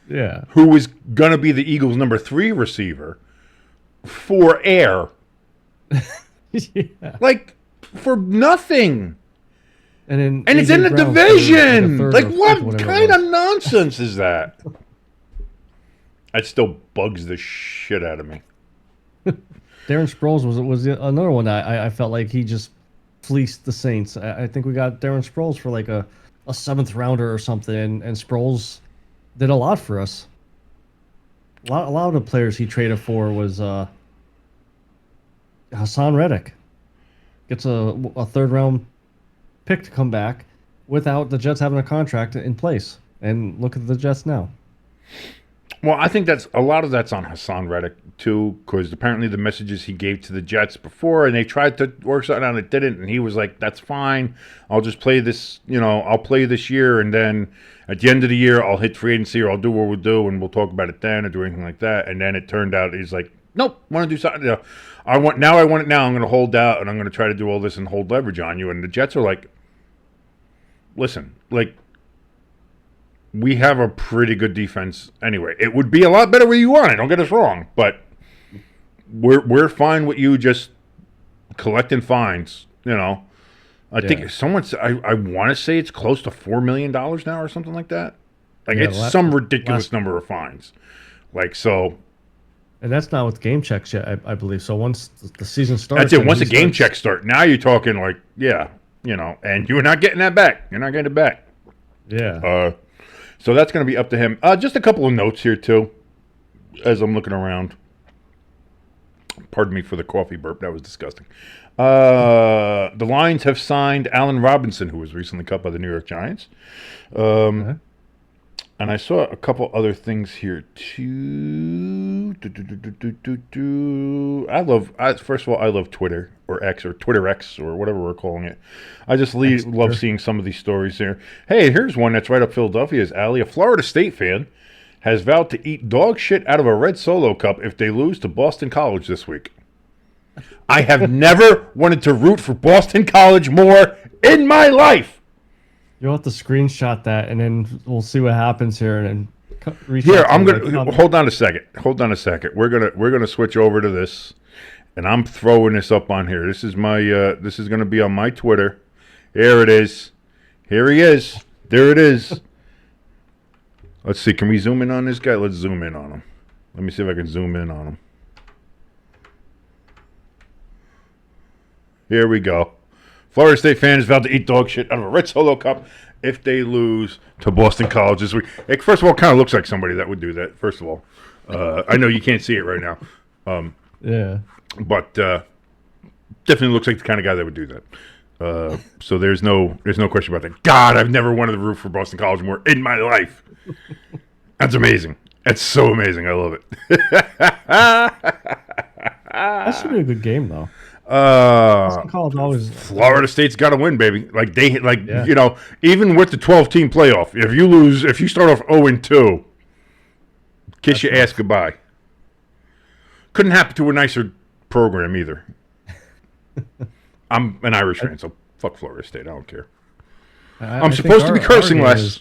Yeah. Who was going to be the Eagles' number 3 receiver for air. Like, for nothing. And it's in the division. Like, what kind of nonsense is that? That still bugs the shit out of me. Darren Sproles was another one that I felt like he just fleeced the Saints. I think we got Darren Sproles for like a 7th rounder or something, and Sproles did a lot for us. A lot of the players he traded for was Hassan Reddick. Gets a 3rd round pick to come back without the Jets having a contract in place. And look at the Jets now. Well, I think that's a lot of that's on Hassan Reddick too, because apparently the messages he gave to the Jets before, and they tried to work something out, and it didn't, and he was like, "That's fine. I'll just play this. I'll play this year, and then at the end of the year, I'll hit free agency, or I'll do what we'll do, and we'll talk about it then, or do anything like that." And then it turned out he's like, "Nope, want to do something. I want it now. I'm going to hold out, and I'm going to try to do all this and hold leverage on you." And the Jets are like, "Listen, like." We have a pretty good defense anyway. It would be a lot better where you want it. Don't get us wrong, but we're fine with you just collecting fines. I think someone's. I want to say it's close to $4 million now or something like that. Like it's some ridiculous number of fines. Like so. And that's not with game checks yet, I believe. So once the season starts, that's it. Once the game checks start, now you're talking like and you're not getting that back. You're not getting it back. Yeah. So that's going to be up to him. Just a couple of notes here, too, as I'm looking around. Pardon me for the coffee burp. That was disgusting. The Lions have signed Allen Robinson, who was recently cut by the New York Giants. And I saw a couple other things here, too. First of all, I love Twitter or X or Twitter X or whatever we're calling it. I just love seeing some of these stories here. Hey, here's one that's right up Philadelphia's alley. A Florida State fan has vowed to eat dog shit out of a red Solo cup if they lose to Boston College this week. I have never wanted to root for Boston College more in my life. You'll have to screenshot that, and then we'll see what happens here. And then I'm gonna hold on a second. We're gonna switch over to this, and I'm throwing this up on here. This is my this is gonna be on my Twitter. Here it is. Here he is. There it is. Let's see. Can we zoom in on this guy? Let's zoom in on him. Let me see if I can zoom in on him. Here we go. Florida State fans vowed to eat dog shit out of a red Solo cup if they lose to Boston College this week. First of all, it kind of looks like somebody that would do that, first of all. I know you can't see it right now. Yeah. But definitely looks like the kind of guy that would do that. So there's no question about that. God, I've never wanted to root for Boston College more in my life. That's amazing. That's so amazing. I love it. That should be a good game, though. Florida State's got to win, baby. Even with the 12-team playoff, if you start off 0-2, kiss your ass goodbye. Couldn't happen to a nicer program either. I'm an Irish fan, so fuck Florida State. I don't care. I'm supposed to be cursing less.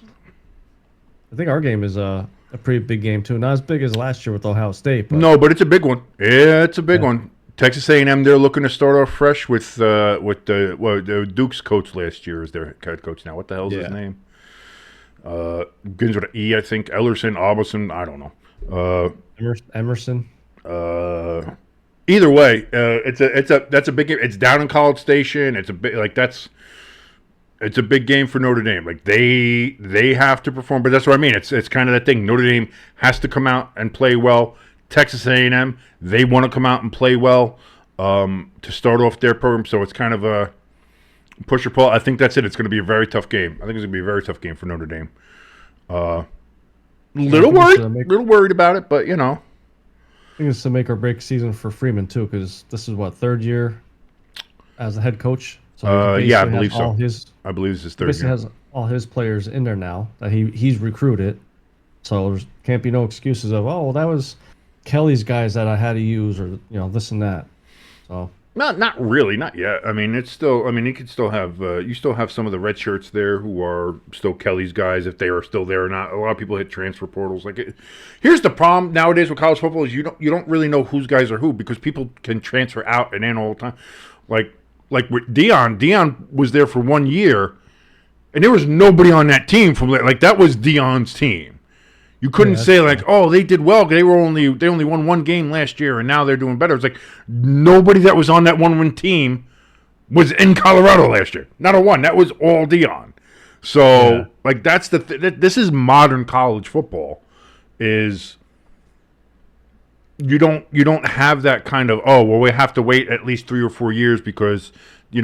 I think our game is a pretty big game too. Not as big as last year with Ohio State. No, but it's a big one. Yeah, it's a big one. Texas A&M, they're looking to start off fresh with the Duke's coach last year is their head coach now. What the hell is his name? Begins with an E, I think. Ellerson, Alberson, I don't know. Emerson. Either way, that's a big game. It's down in College Station. It's a big it's a big game for Notre Dame. Like they have to perform, but that's what I mean. It's kind of that thing. Notre Dame has to come out and play well. Texas A&M, they want to come out and play well to start off their program. So it's kind of a push or pull. I think that's it. It's going to be a very tough game. I think it's going to be a very tough game for Notre Dame. Little worried about it, but I think it's a make or break season for Freeman too, because this is third year as a head coach. So I believe so. I believe it's his third year. He has all his players in there now that he's recruited. So there can't be no excuses of that was Kelly's guys that I had to use, or this and that. So not really, not yet. I mean, it's still. I mean, you could still have you still have some of the red shirts there who are still Kelly's guys if they are still there or not. A lot of people hit transfer portals. Here's the problem nowadays with college football is you don't really know whose guys are who because people can transfer out and in all the time. Like with Dion was there for 1 year, and there was nobody on that team from that was Dion's team. You couldn't say they did well. They only won one game last year and now they're doing better. It's like nobody that was on that 1-win team was in Colorado last year. Not a one. That was all Dion. So that's this is modern college football. Is you don't have that kind of we have to wait at least 3 or 4 years because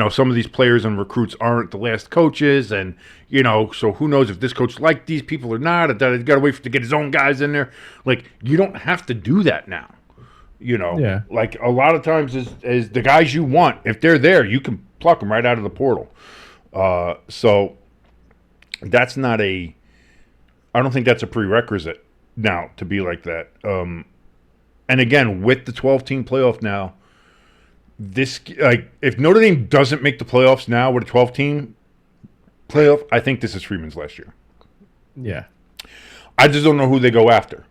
some of these players and recruits aren't the last coaches, and so who knows if this coach liked these people or not? He's got to wait to get his own guys in there. Like, you don't have to do that now. Yeah. Like a lot of times, is the guys you want, if they're there, you can pluck them right out of the portal. So that's not I don't think that's a prerequisite now to be like that. And again, with the 12-team playoff now, if Notre Dame doesn't make the playoffs now with a 12-team playoff, I think this is Freeman's last year. Yeah. I just don't know who they go after.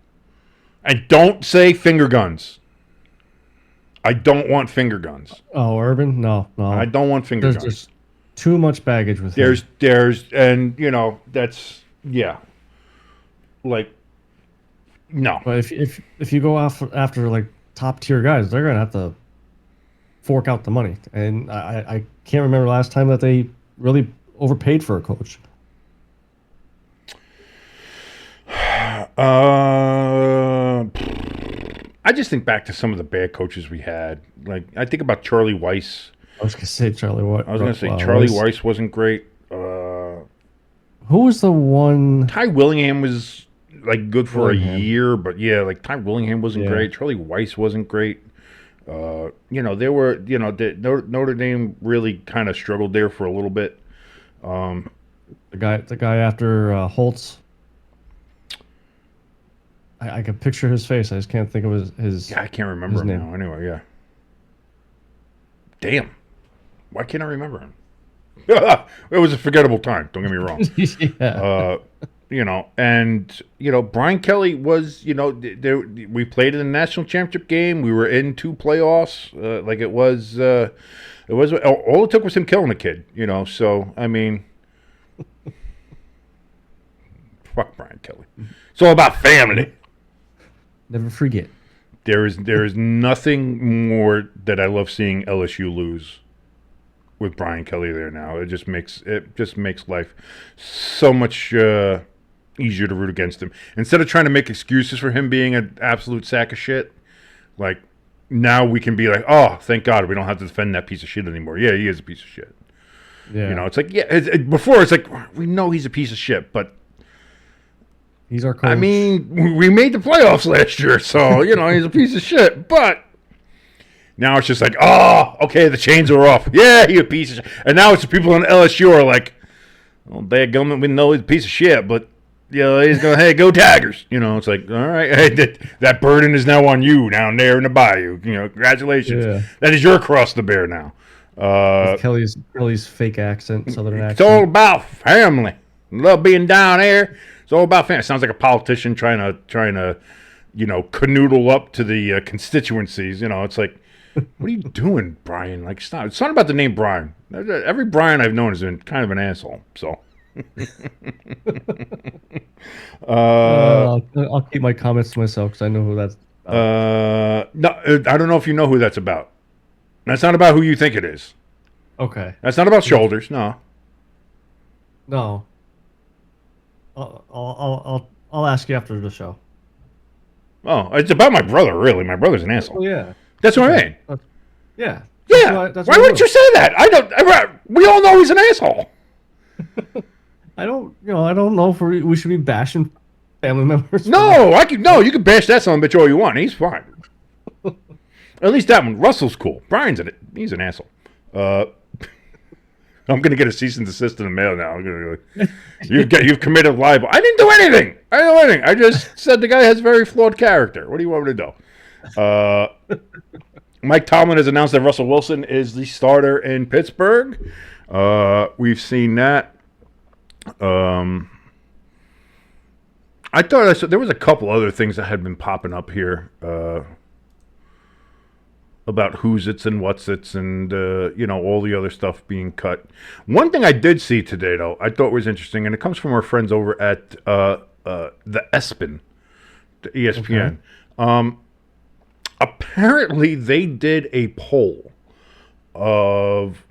And don't say finger guns. I don't want finger guns. Oh, Urban? No. I don't want finger guns. There's too much baggage with him. And that's, yeah. Like, no. But if you go after like top tier guys, they're gonna have to fork out the money. And I can't remember last time that they really overpaid for a coach. I just think back to some of the bad coaches we had. Like, I think about Charlie Weiss. I was gonna say Charlie Weiss wasn't great. Who was the one? Ty Willingham was like good for a year, but yeah, like Ty Willingham wasn't great. Charlie Weiss wasn't great. There were Notre Dame really kind of struggled there for a little bit. The guy after Holtz. I can picture his face. I just can't think of his. Yeah, I can't remember him now. Anyway, yeah. Damn. Why can't I remember him? It was a forgettable time. Don't get me wrong. Yeah. Brian Kelly was, we played in the national championship game. We were in 2 playoffs. It was all it took was him killing a kid. So I mean, fuck Brian Kelly. It's all about family. Never forget. There is nothing more that I love seeing LSU lose with Brian Kelly there now. It just makes life so much easier to root against him. Instead of trying to make excuses for him being an absolute sack of shit, like now we can be like, oh, thank God we don't have to defend that piece of shit anymore. Yeah, he is a piece of shit. Yeah. It's like, before it's like, we know he's a piece of shit, but he's our coach. I mean, we made the playoffs last year, so, he's a piece of shit. But now it's just like, oh, okay, the chains are off. Yeah, he's a piece of shit. And now it's the people in LSU are like, well, dadgummit, we know he's a piece of shit, but, he's going, hey, go Tigers. It's like, all right, hey, that burden is now on you down there in the bayou. Congratulations. Yeah. That is your cross to bear now. Kelly's fake accent, southern accent. It's all about family. Love being down there. It's all about family. It sounds like a politician trying to canoodle up to the constituencies. It's like, what are you doing, Brian? Like, stop. It's not about the name Brian. Every Brian I've known has been kind of an asshole. So, I'll keep my comments to myself because I know who that's. No, I don't know if you know who that's about. That's not about who you think it is. Okay. That's not about shoulders. No. No. I'll ask you after the show. Oh, it's about my brother, really. My brother's an asshole. Oh, yeah. That's what I mean. Yeah. Yeah. Why wouldn't you say that? We all know he's an asshole. I don't know if we should be bashing family members. No, you can bash that son of a bitch all you want. He's fine. At least that one. Russell's cool. Brian's in it. He's an asshole. I'm going to get a cease and desist in the mail now. I'm going to you've committed libel. I didn't do anything. I just said the guy has very flawed character. What do you want me to do? Mike Tomlin has announced that Russell Wilson is the starter in Pittsburgh. We've seen that. I thought there was a couple other things that had been popping up here. About who's it's and what's it's and, all the other stuff being cut. One thing I did see today, though, I thought was interesting, and it comes from our friends over at the ESPN, the ESPN. Okay. Apparently, they did a poll of,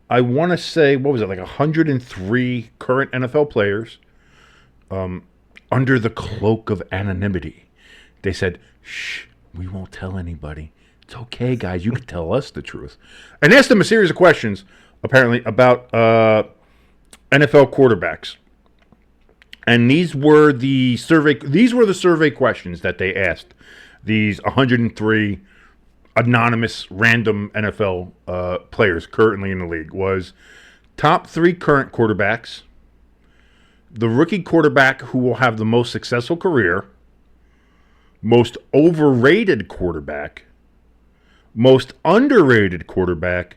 I want to say, what was it, like 103 current NFL players under the cloak of anonymity. They said, shh, we won't tell anybody. It's okay, guys. You can tell us the truth. And asked them a series of questions, apparently, about NFL quarterbacks. And these were the survey questions that they asked these 103 anonymous random NFL players currently in the league. Was top 3 current quarterbacks, the rookie quarterback who will have the most successful career, most overrated quarterback, most underrated quarterback,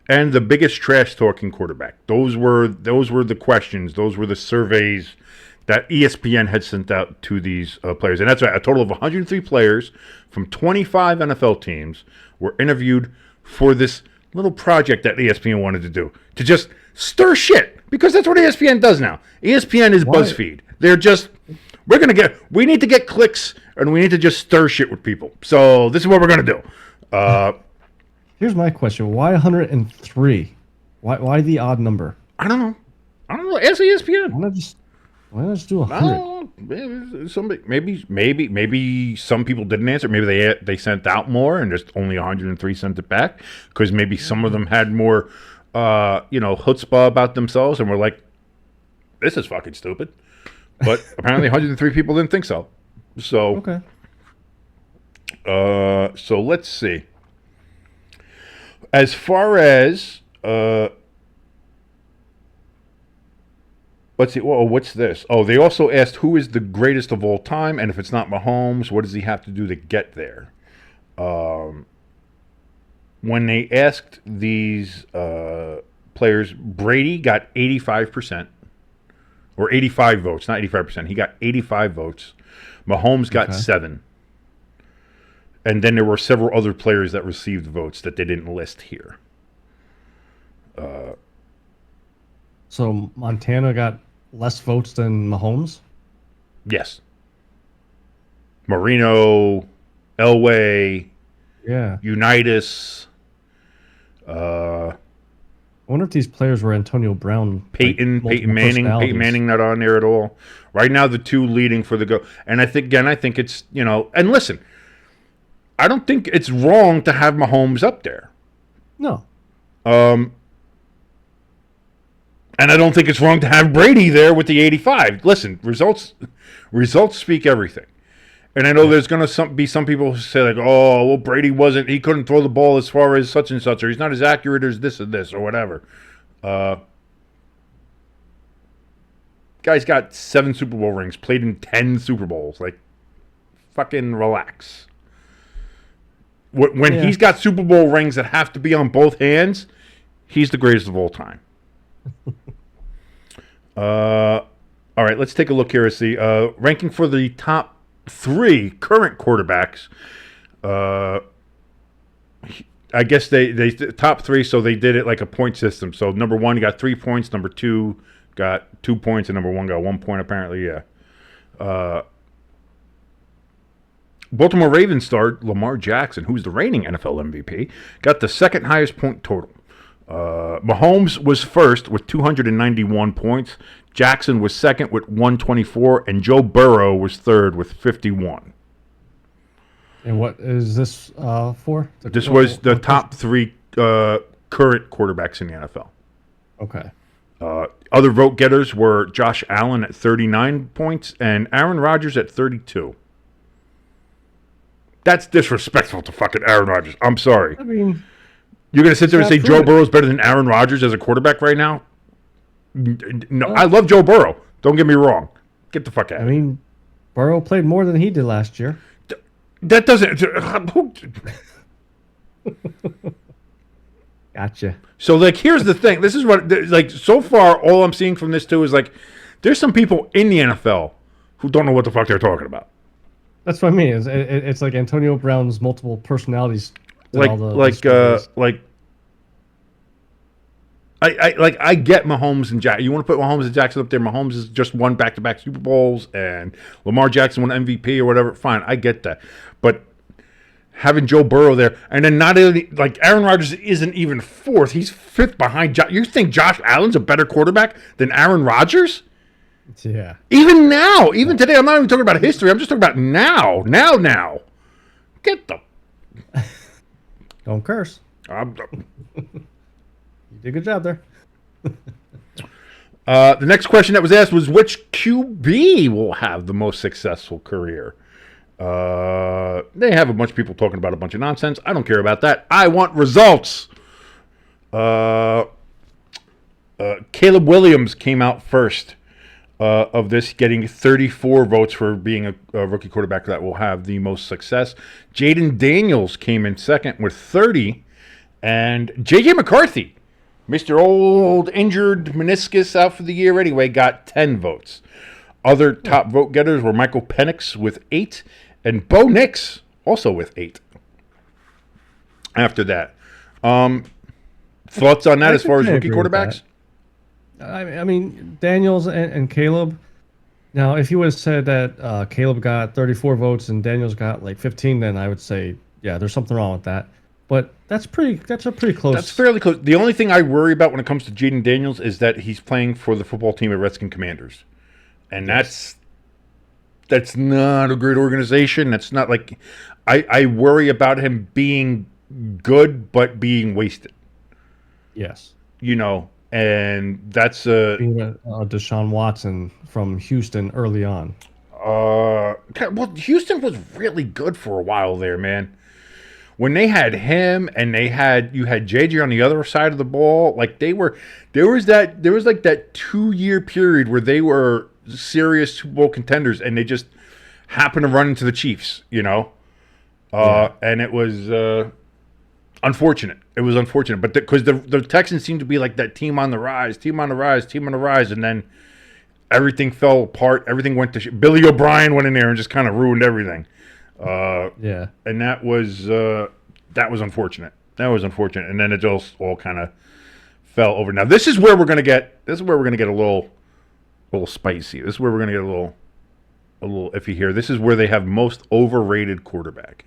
and the biggest trash talking quarterback. Those were the questions. Those were the surveys that ESPN had sent out to these players. And that's right, a total of 103 players from 25 NFL teams were interviewed for this little project that ESPN wanted to do, to just stir shit, because that's what ESPN does now. ESPN is BuzzFeed. They're just, we need to get clicks, and we need to just stir shit with people. So this is what we're going to do. Here's my question. Why 103? Why the odd number? I don't know. Ask ESPN. Why not just do 100? Maybe some people didn't answer. Maybe they sent out more and just only 103 sent it back, because maybe some of them had more, chutzpah about themselves and were like, "This is fucking stupid." But apparently, 103 people didn't think so. So Okay. So let's see. As far as let's see. Whoa, what's this? Oh, they also asked who is the greatest of all time, and if it's not Mahomes, what does he have to do to get there? When they asked these players, Brady got 85%, or 85 votes, not 85%. He got 85 votes. Mahomes got 7. And then there were several other players that received votes that they didn't list here. So Montana got less votes than Mahomes? Yes. Marino, Elway, Yeah. Unitas, I wonder if these players were Antonio Brown. Peyton Manning not on there at all. Right now, the 2 leading for the go. And I think it's, and listen, I don't think it's wrong to have Mahomes up there. No. And I don't think it's wrong to have Brady there with the 85. Listen, results speak everything. And I know there's going to be some people who say, like, oh, well, he couldn't throw the ball as far as such and such, or he's not as accurate as this and this, or whatever. Guy's got 7 Super Bowl rings, played in 10 Super Bowls. Like, fucking relax. When he's got Super Bowl rings that have to be on both hands, he's the greatest of all time. All right, let's take a look here and see. Ranking for the top 3 current quarterbacks. I guess they top 3, so they did it like a point system. So number 1 got 3 points, number 2 got 2 points, and number 1 got 1 point, apparently, yeah. Baltimore Ravens star Lamar Jackson, who's the reigning NFL MVP, got the second highest point total. Mahomes was first with 291 points. Jackson was second with 124, and Joe Burrow was third with 51. And what is this for? This was the top 3 current quarterbacks in the NFL. Okay. Other vote getters were Josh Allen at 39 points and Aaron Rodgers at 32. That's disrespectful to fucking Aaron Rodgers. I'm sorry. I mean, you're going to sit there and say Joe Burrow's better than Aaron Rodgers as a quarterback right now? No, I love Joe Burrow. Don't get me wrong. Get the fuck out. I mean, Burrow played more than he did last year. That doesn't... Gotcha. So, like, here's the thing. This is what... Like, so far, all I'm seeing from this, too, is, like, there's some people in the NFL who don't know what the fuck they're talking about. That's what I mean. It's like Antonio Brown's multiple personalities. I get Mahomes and Jackson. You want to put Mahomes and Jackson up there? Mahomes has just won back-to-back Super Bowls, and Lamar Jackson won MVP or whatever. Fine, I get that. But having Joe Burrow there, and then not only, like, Aaron Rodgers isn't even 4th. He's 5th behind. You think Josh Allen's a better quarterback than Aaron Rodgers? Yeah. Even now, even today, I'm not even talking about history. I'm just talking about now. Get the... Don't curse. Um, You did a good job there. the next question that was asked was which QB will have the most successful career? They have a bunch of people talking about a bunch of nonsense. I don't care about that. I want results. Caleb Williams came out first of this, getting 34 votes for being a rookie quarterback that will have the most success. Jaden Daniels came in second with 30. And J.J. McCarthy, Mr. Old Injured Meniscus out for the year anyway, got 10 votes. Other top vote getters were Michael Penix with 8 and Bo Nix also with 8. After that. Thoughts on that as far as rookie quarterbacks? I mean, Daniels and Caleb. Now, if you would have said that Caleb got 34 votes and Daniels got like 15, then I would say, yeah, there's something wrong with that. But that's a pretty close. That's fairly close. The only thing I worry about when it comes to Jaden Daniels is that he's playing for the football team at Redskin Commanders. And that's not a great organization. That's not like I worry about him being good but being wasted. Yes. You know, and that's being a Deshaun Watson from Houston early on. Well, Houston was really good for a while there, man. When they had him and you had JJ on the other side of the ball, like there was like that 2-year period where they were serious Super Bowl contenders and they just happened to run into the Chiefs, you know? And it was unfortunate. It was unfortunate, but because the Texans seemed to be like that team on the rise, and then everything fell apart. Everything went to shit. Billy O'Brien went in there and just kind of ruined everything. And that was unfortunate. That was unfortunate, and then it just all kind of fell over. Now this is where we're gonna get a little spicy. This is where we're gonna get a little iffy here. This is where they have most overrated quarterback.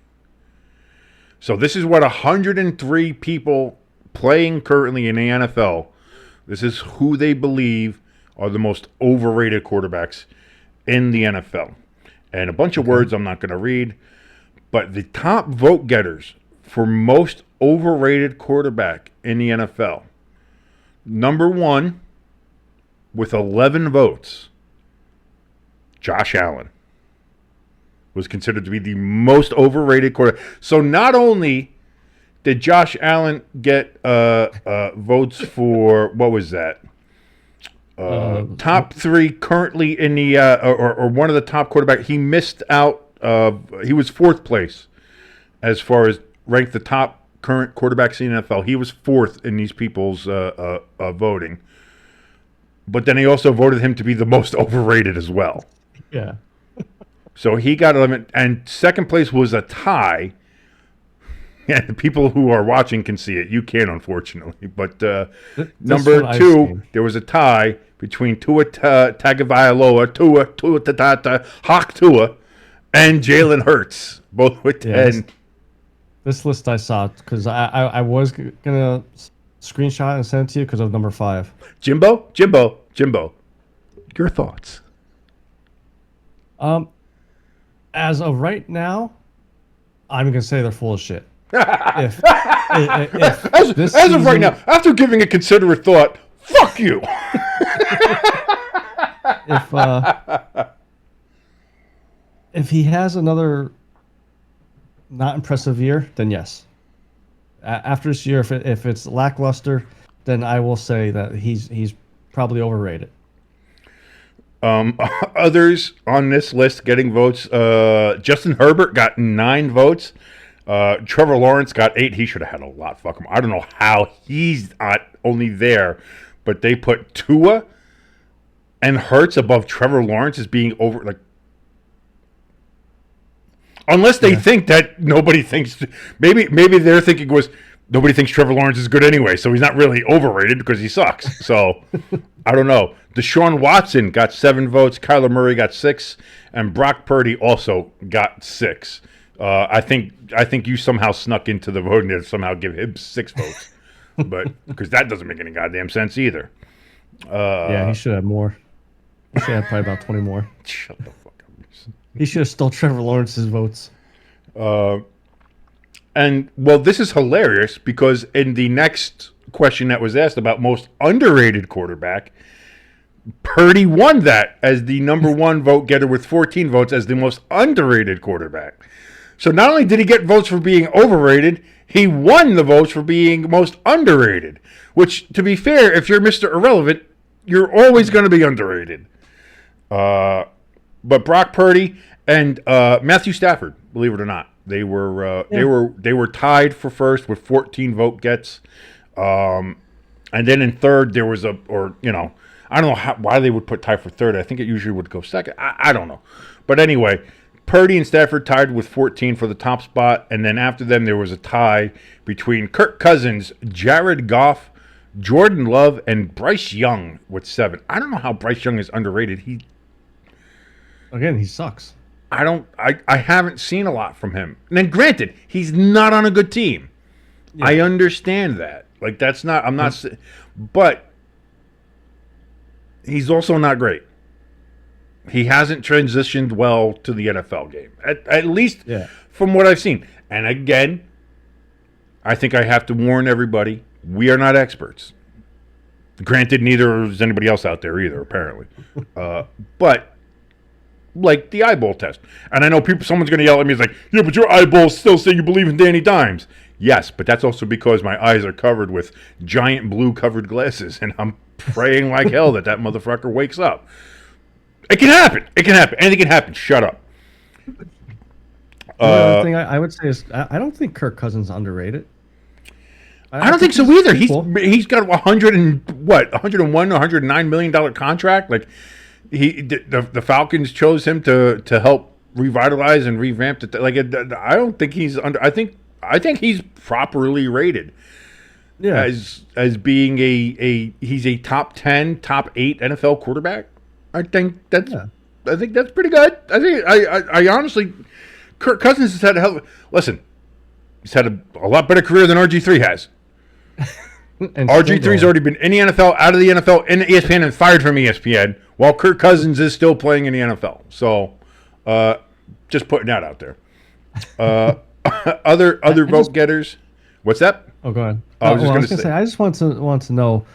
So this is what 103 people playing currently in the NFL. This is who they believe are the most overrated quarterbacks in the NFL. And a bunch of words I'm not going to read. But the top vote getters for most overrated quarterback in the NFL. Number 1, with 11 votes, Josh Allen was considered to be the most overrated quarterback. So not only did Josh Allen get votes for, what was that? Top 3 currently in the or one of the top quarterbacks. He missed out. He was 4th place as far as ranked the top current quarterbacks in the NFL. He was 4th in these people's voting. But then he also voted him to be the most overrated as well. Yeah. So he got 11, and second place was a tie. Yeah, the people who are watching can see it. You can't, unfortunately. But number 2, there was a tie between Tua Tagovailoa, Tua Tatata, Hawk Tua, and Jalen Hurts, both with 10. This list I saw because I was gonna screenshot and send it to you because of number 5. Jimbo, your thoughts? As of right now, I'm gonna say they're full of shit. As of right now, after giving a considerate thought, fuck you. If he has another not impressive year, then yes. After this year, if it's lackluster, then I will say that he's probably overrated. Others on this list getting votes. Justin Herbert got 9 votes. Trevor Lawrence got 8. He should have had a lot. Fuck him. I don't know how he's not only there, but they put Tua and Hurts above Trevor Lawrence as being over. Like, unless they think that nobody thinks. Maybe their thinking was nobody thinks Trevor Lawrence is good anyway, so he's not really overrated because he sucks. So I don't know. Deshaun Watson got 7 votes. Kyler Murray got 6, and Brock Purdy also got 6. I think you somehow snuck into the voting to somehow give him 6 votes, but because that doesn't make any goddamn sense either. Yeah, he should have more. He should have probably about 20 more. Shut the fuck up. He should have stole Trevor Lawrence's votes. And, well, this is hilarious because in the next question that was asked about most underrated quarterback, Purdy won that as the number one vote getter with 14 votes as the most underrated quarterback. So not only did he get votes for being overrated, he won the votes for being most underrated. Which, to be fair, if you're Mr. Irrelevant, you're always going to be underrated. But Brock Purdy and Matthew Stafford, believe it or not, they were tied for first with 14 vote gets. And then in third, there was I don't know why they would put tie for third. I think it usually would go second. I don't know. But anyway, Purdy and Stafford tied with 14 for the top spot. And then after them, there was a tie between Kirk Cousins, Jared Goff, Jordan Love, and Bryce Young with 7. I don't know how Bryce Young is underrated. He sucks. I haven't seen a lot from him. And then granted, he's not on a good team. Yeah. I understand that. Like, that's not, I'm not, but he's also not great. He hasn't transitioned well to the NFL game, at least from what I've seen. And again, I think I have to warn everybody, we are not experts. Granted, neither is anybody else out there either, apparently. But, like the eyeball test. And I know someone's going to yell at me, it's like, yeah, but your eyeballs still say you believe in Danny Dimes. Yes, but that's also because my eyes are covered with giant blue-covered glasses, and I'm praying like hell that motherfucker wakes up. It can happen. It can happen. Anything can happen. Shut up. The other thing I would say is I don't think Kirk Cousins is underrated. I don't think so either. He's got 109 $million contract. Like the Falcons chose him to help revitalize and revamp it. Like I don't think he's under. I think he's properly rated. Yeah, as being he's a top 10, top 8 NFL quarterback. I think that's pretty good. I honestly, Kirk Cousins has had he's had a lot better career than RG3 has. RG3's already been in the NFL, out of the NFL, in the ESPN, and fired from ESPN, while Kirk Cousins is still playing in the NFL. So, just putting that out there. Other vote getters. What's that? Oh, go ahead. I was going to say. I just want to know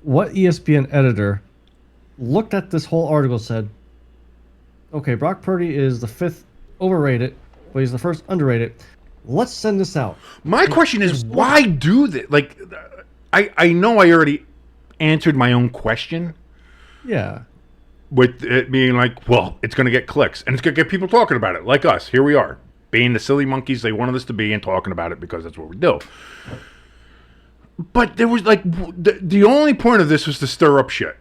what ESPN editor looked at this whole article and said, okay, Brock Purdy is the 5th overrated, but he's the 1st underrated. Let's send this out. My question is, why do this? Like, I know I already answered my own question. Yeah. With it being like, well, it's going to get clicks, and it's going to get people talking about it, like us. Here we are, being the silly monkeys they wanted us to be and talking about it because that's what we do. But there was, like, the only point of this was to stir up shit.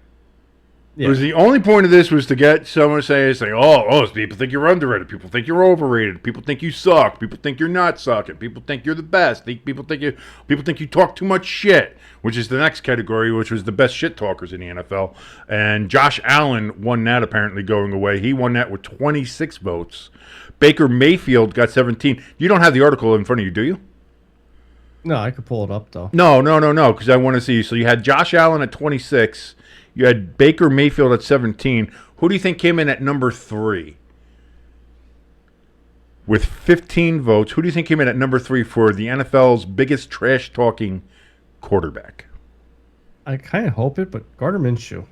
Yeah. It was the only point of this was to get someone to say, oh, people think you're underrated. People think you're overrated. People think you suck. People think you're not sucking. People think you're the best. People think you talk too much shit, which is the next category, which was the best shit talkers in the NFL. And Josh Allen won that, apparently, going away. He won that with 26 votes. Baker Mayfield got 17. You don't have the article in front of you, do you? No, I could pull it up, though. No, because I want to see. So you had Josh Allen at 26. You had Baker Mayfield at 17. Who do you think came in at number 3? With 15 votes, who do you think came in at number 3 for the NFL's biggest trash-talking quarterback? I kind of hope it, but Gardner Minshew.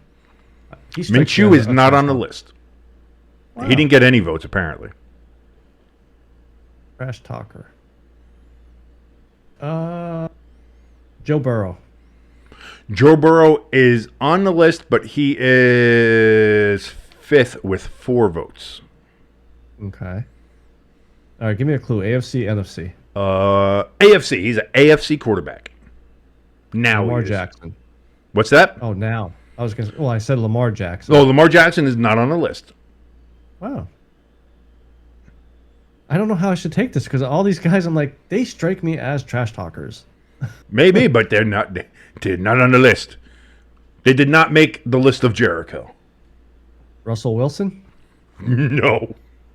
Minshew is not on the list. Wow. He didn't get any votes, apparently. Trash talker. Joe Burrow. Joe Burrow is on the list, but he is 5th with 4 votes. Okay. All right, give me a clue. AFC, NFC. AFC. He's an AFC quarterback. Now Lamar Jackson. What's that? Oh, now. I was going to. Well, I said Lamar Jackson. Oh, Lamar Jackson is not on the list. Wow. I don't know how I should take this because all these guys, I'm like, they strike me as trash talkers. Maybe, but they're not. They're not on the list. They did not make the list of Jericho. Russell Wilson? No.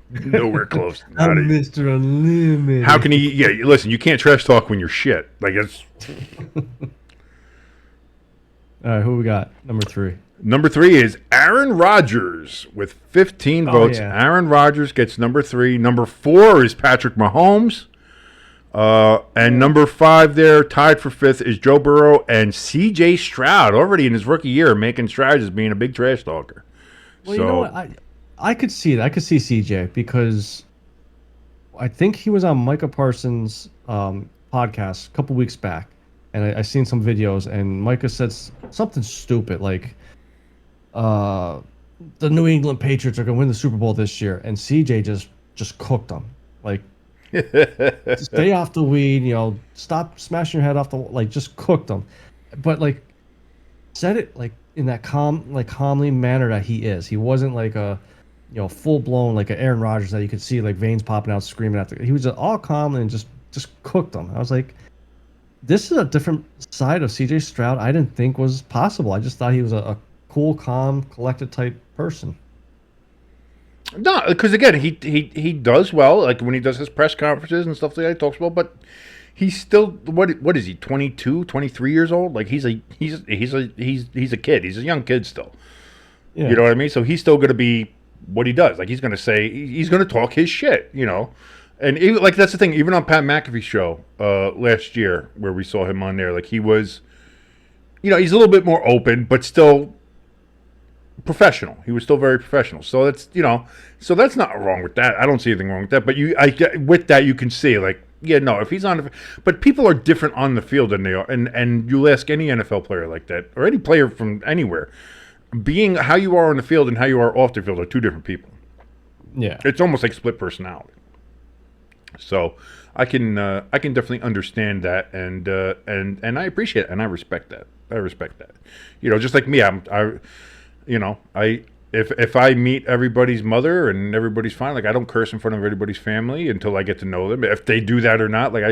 Nowhere close. I'm Mr. Unlimited. How can he? Yeah, listen, you can't trash talk when you're shit. Like, it's. All right, who we got? Number 3. Number 3 is Aaron Rodgers with 15 votes. Yeah. Aaron Rodgers gets number 3. Number 4 is Patrick Mahomes And number 5 there, tied for 5th, is Joe Burrow and C.J. Stroud, already in his rookie year, making strides as being a big trash talker. Well, you know So what? I could see it. I could see CJ because I think he was on Micah Parsons' podcast a couple weeks back, and I seen some videos, and Micah said something stupid like, "The New England Patriots are going to win the Super Bowl this year," and CJ just cooked them. Like, stay off the weed, stop smashing your head off the like, just cooked them. But like, said it like in that calmly manner that he is. He wasn't like a full blown like an Aaron Rodgers that you could see like veins popping out, screaming at the. He was just all calm and just cooked them. I was like, this is a different side of CJ Stroud I didn't think was possible. I just thought he was a cool, calm, collected type person. no, because again, he does well, like when he does his press conferences and stuff like that. He talks well, but he's still what is he 22, 23 years old? Like he's a kid. He's a young kid still. Yeah. You know what I mean? So he's still going to be what he does. Like he's going to talk his shit, And even, like that's the thing. Even on Pat McAfee's show last year, where we saw him on there, like he was, he's a little bit more open, but still professional. He was still very professional. So so that's not wrong with that. I don't see anything wrong with that. But with that you can see like, yeah, no, if he's on the, but people are different on the field than they are, and you'll ask any NFL player like that or any player from anywhere. Being how you are on the field and how you are off the field are two different people. Yeah. It's almost like split personality. So I can definitely understand that, and I appreciate it, and I respect that. Just like me, if I meet everybody's mother and everybody's fine, like I don't curse in front of everybody's family until I get to know them. If they do that or not, like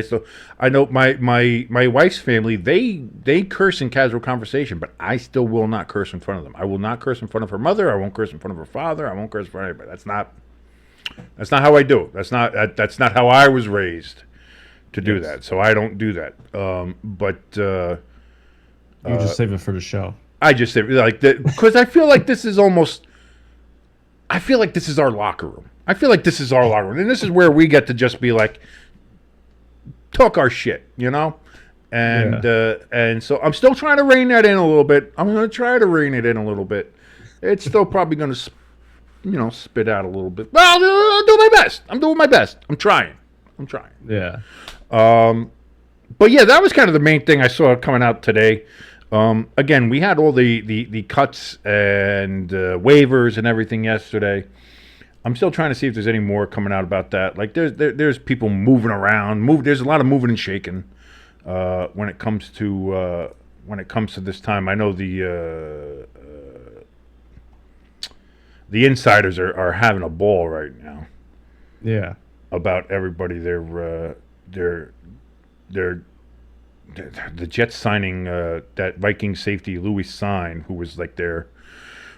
I know my wife's family, they curse in casual conversation, but I still will not curse in front of them. I will not curse in front of her mother. I won't curse in front of her father. I won't curse in front of anybody. That's not how I do it. That's not how I was raised to do that. So I don't do that. You just save it for the show. I just say like that because I feel like this is our locker room. I feel like this is our locker room, and this is where we get to just be like, talk our shit, And and so I'm still trying to rein that in a little bit. I'm going to try to rein it in a little bit. It's still probably going to, spit out a little bit. Well, I'll do my best. I'm doing my best. I'm trying. Yeah. But yeah, that was kind of the main thing I saw coming out today. Again, we had all the cuts and waivers and everything yesterday. I'm still trying to see if there's any more coming out about that. Like there's people moving around. There's a lot of moving and shaking when it comes to this time. I know the insiders are having a ball right now. Yeah. About everybody. The Jets signing that Vikings safety Louis Sign, who was like their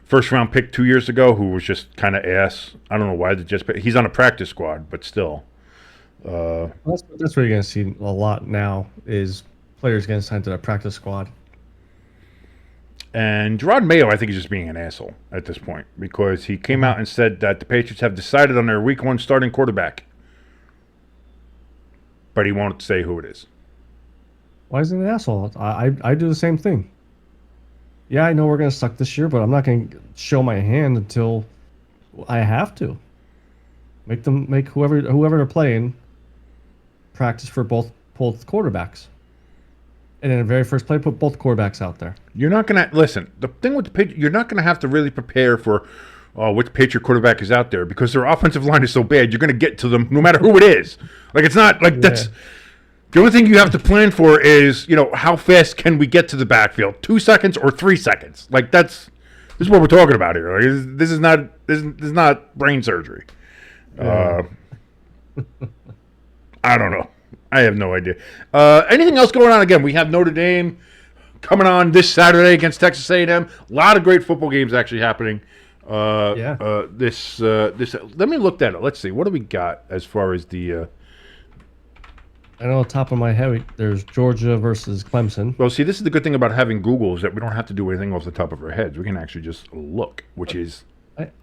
first round pick 2 years ago, who was just kind of ass. I don't know why the Jets. He's on a practice squad, but still. That's what you're going to see a lot now is players getting signed to the practice squad. And Gerard Mayo, I think, is just being an asshole at this point because he came out and said that the Patriots have decided on their Week 1 starting quarterback, but he won't say who it is. Why is he an asshole? I do the same thing. Yeah, I know we're going to suck this year, but I'm not going to show my hand until I have to. Make whoever they're playing practice for both quarterbacks. And in the very first play, put both quarterbacks out there. You're not going to listen. The thing with the Patriots, you're not going to have to really prepare for which Patriot quarterback is out there because their offensive line is so bad. You're going to get to them no matter who it is. Like it's not like that's. The only thing you have to plan for is, how fast can we get to the backfield? 2 seconds or 3 seconds? Like this is what we're talking about here. Like, this is not brain surgery. Yeah. I don't know. I have no idea. Anything else going on? Again, we have Notre Dame coming on this Saturday against Texas A&M. A lot of great football games actually happening. This let me look that up. Let's see. What do we got as far as the? I know, top of my head, there's Georgia versus Clemson. Well, see, this is the good thing about having Google is that we don't have to do anything off the top of our heads. We can actually just look, which is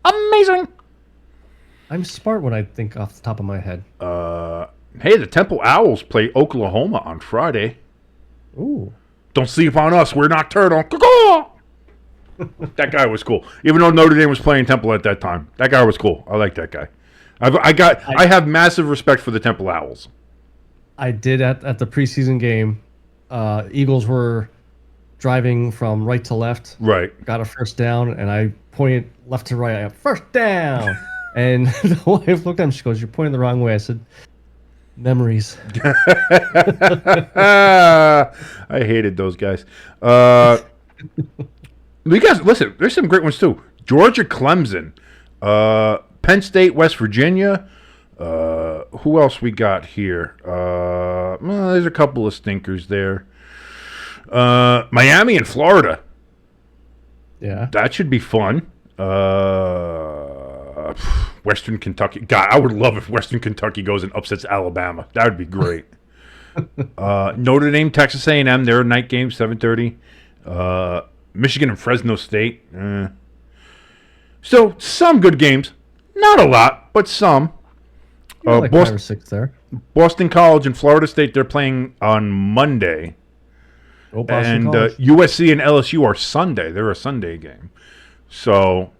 amazing. I'm smart when I think off the top of my head. Hey, the Temple Owls play Oklahoma on Friday. Ooh. Don't sleep on us. We're nocturnal. Caw-caw! That guy was cool. Even though Notre Dame was playing Temple at that time, that guy was cool. I like that guy. I have massive respect for the Temple Owls. I did at the preseason game. Eagles were driving from right to left. Right. Got a first down, and I pointed left to right. I got first down. And the wife looked at him. She goes, "You're pointing the wrong way." I said, "Memories." I hated those guys. You guys, listen, there's some great ones too. Georgia, Clemson, Penn State, West Virginia. Who else we got here? Well, there's a couple of stinkers there. Miami and Florida. Yeah. That should be fun. Western Kentucky. God, I would love if Western Kentucky goes and upsets Alabama. That would be great. Notre Dame, Texas A&M. They're a night game, 7:30. Michigan and Fresno State. So some good games. Not a lot, but some. Like 5 or 6 there. Boston College and Florida State, they're playing on Monday. Oh, Boston And College. USC and LSU are Sunday. They're a Sunday game. So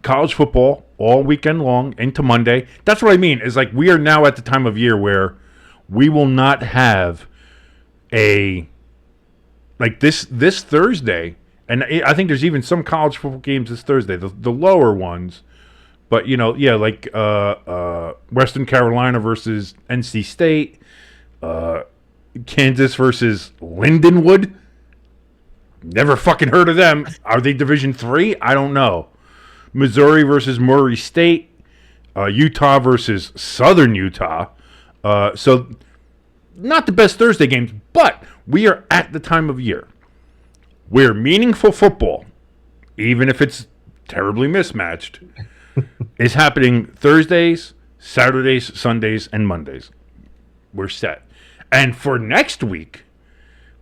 college football all weekend long into Monday. That's what I mean. Is like we are now at the time of year where we will not have a like this Thursday, and I think there's even some college football games this Thursday, the lower ones. But, like Western Carolina versus NC State, Kansas versus Lindenwood. Never fucking heard of them. Are they Division III? I don't know. Missouri versus Murray State, Utah versus Southern Utah. So not the best Thursday games, but we are at the time of year where meaningful football, even if it's terribly mismatched, is happening Thursdays, Saturdays, Sundays, and Mondays. We're set. And for next week,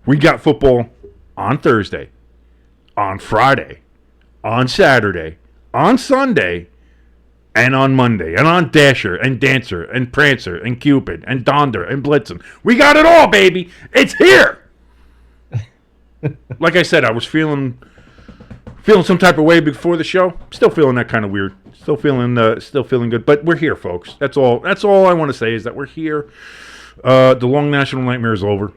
we got football on Thursday, on Friday, on Saturday, on Sunday, and on Monday, and on Dasher, and Dancer, and Prancer, and Cupid, and Donder, and Blitzen. We got it all, baby! It's here! Like I said, I was feeling some type of way before the show. Still feeling that kind of weird. Still feeling good. But we're here, folks. That's all I want to say is that we're here. The long national nightmare is over.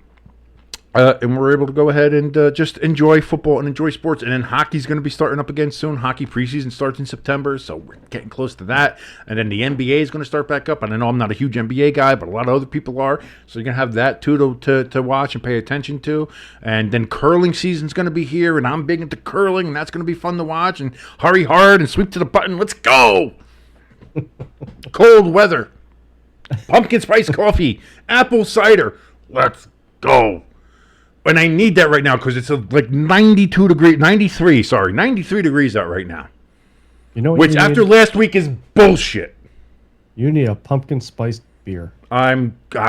And we're able to go ahead and just enjoy football and enjoy sports. And then hockey's going to be starting up again soon. Hockey preseason starts in September, so we're getting close to that. And then the NBA is going to start back up. And I know I'm not a huge NBA guy, but a lot of other people are. So you're going to have that, too, to watch and pay attention to. And then curling season's going to be here, and I'm big into curling, and that's going to be fun to watch. And hurry hard and sweep to the button. Let's go! Cold weather. Pumpkin spice coffee. Apple cider. Let's go. And I need that right now because it's like 93 degrees out right now. You know what Which after last week is bullshit. You need a pumpkin spiced beer. I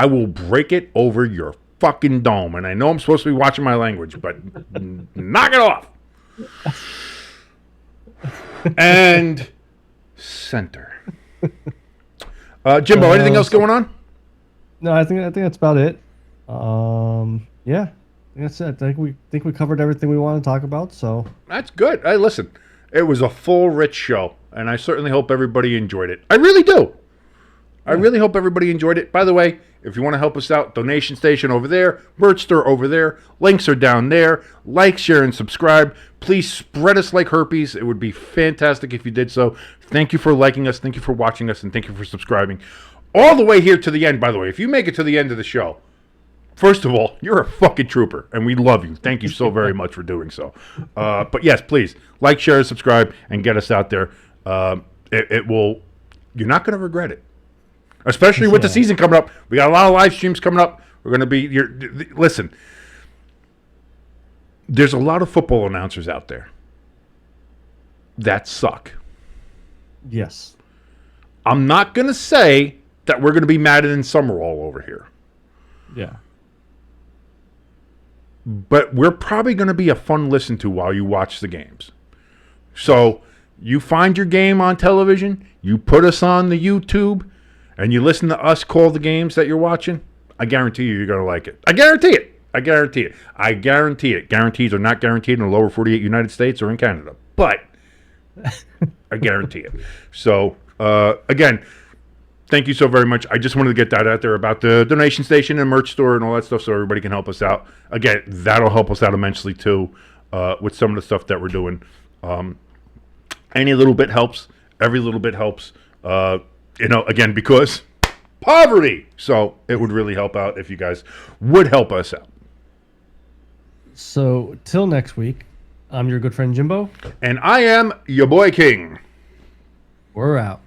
will break it over your fucking dome. And I know I'm supposed to be watching my language, but knock it off. And center. Jimbo, anything else going on? No, I think that's about it. Yeah. That's it. I think we covered everything we want to talk about. So that's good. Hey, listen, it was a full, rich show, and I certainly hope everybody enjoyed it. I really do. I really hope everybody enjoyed it. By the way, if you want to help us out, donation station over there, merch store over there, links are down there. Like, share, and subscribe. Please spread us like herpes. It would be fantastic if you did so. Thank you for liking us. Thank you for watching us, and thank you for subscribing. All the way here to the end, by the way. If you make it to the end of the show, first of all, you're a fucking trooper, and we love you. Thank you so very much for doing so. But yes, please, like, share, subscribe, and get us out there. It will, you're not going to regret it. Especially with the season coming up. We got a lot of live streams coming up. We're going to be, listen, there's a lot of football announcers out there that suck. Yes. I'm not going to say that we're going to be Madden and Summerall over here. Yeah. But we're probably going to be a fun listen to while you watch the games. So you find your game on television, you put us on the YouTube, and you listen to us call the games that you're watching, I guarantee you're going to like it. I guarantee it. I guarantee it. I guarantee it. Guarantees are not guaranteed in the lower 48 United States or in Canada. But I guarantee it. So, again, thank you so very much. I just wanted to get that out there about the donation station and merch store and all that stuff so everybody can help us out. Again, that'll help us out immensely, too, with some of the stuff that we're doing. Any little bit helps. Every little bit helps. Again, because poverty. So it would really help out if you guys would help us out. So till next week, I'm your good friend Jimbo. And I am your boy King. We're out.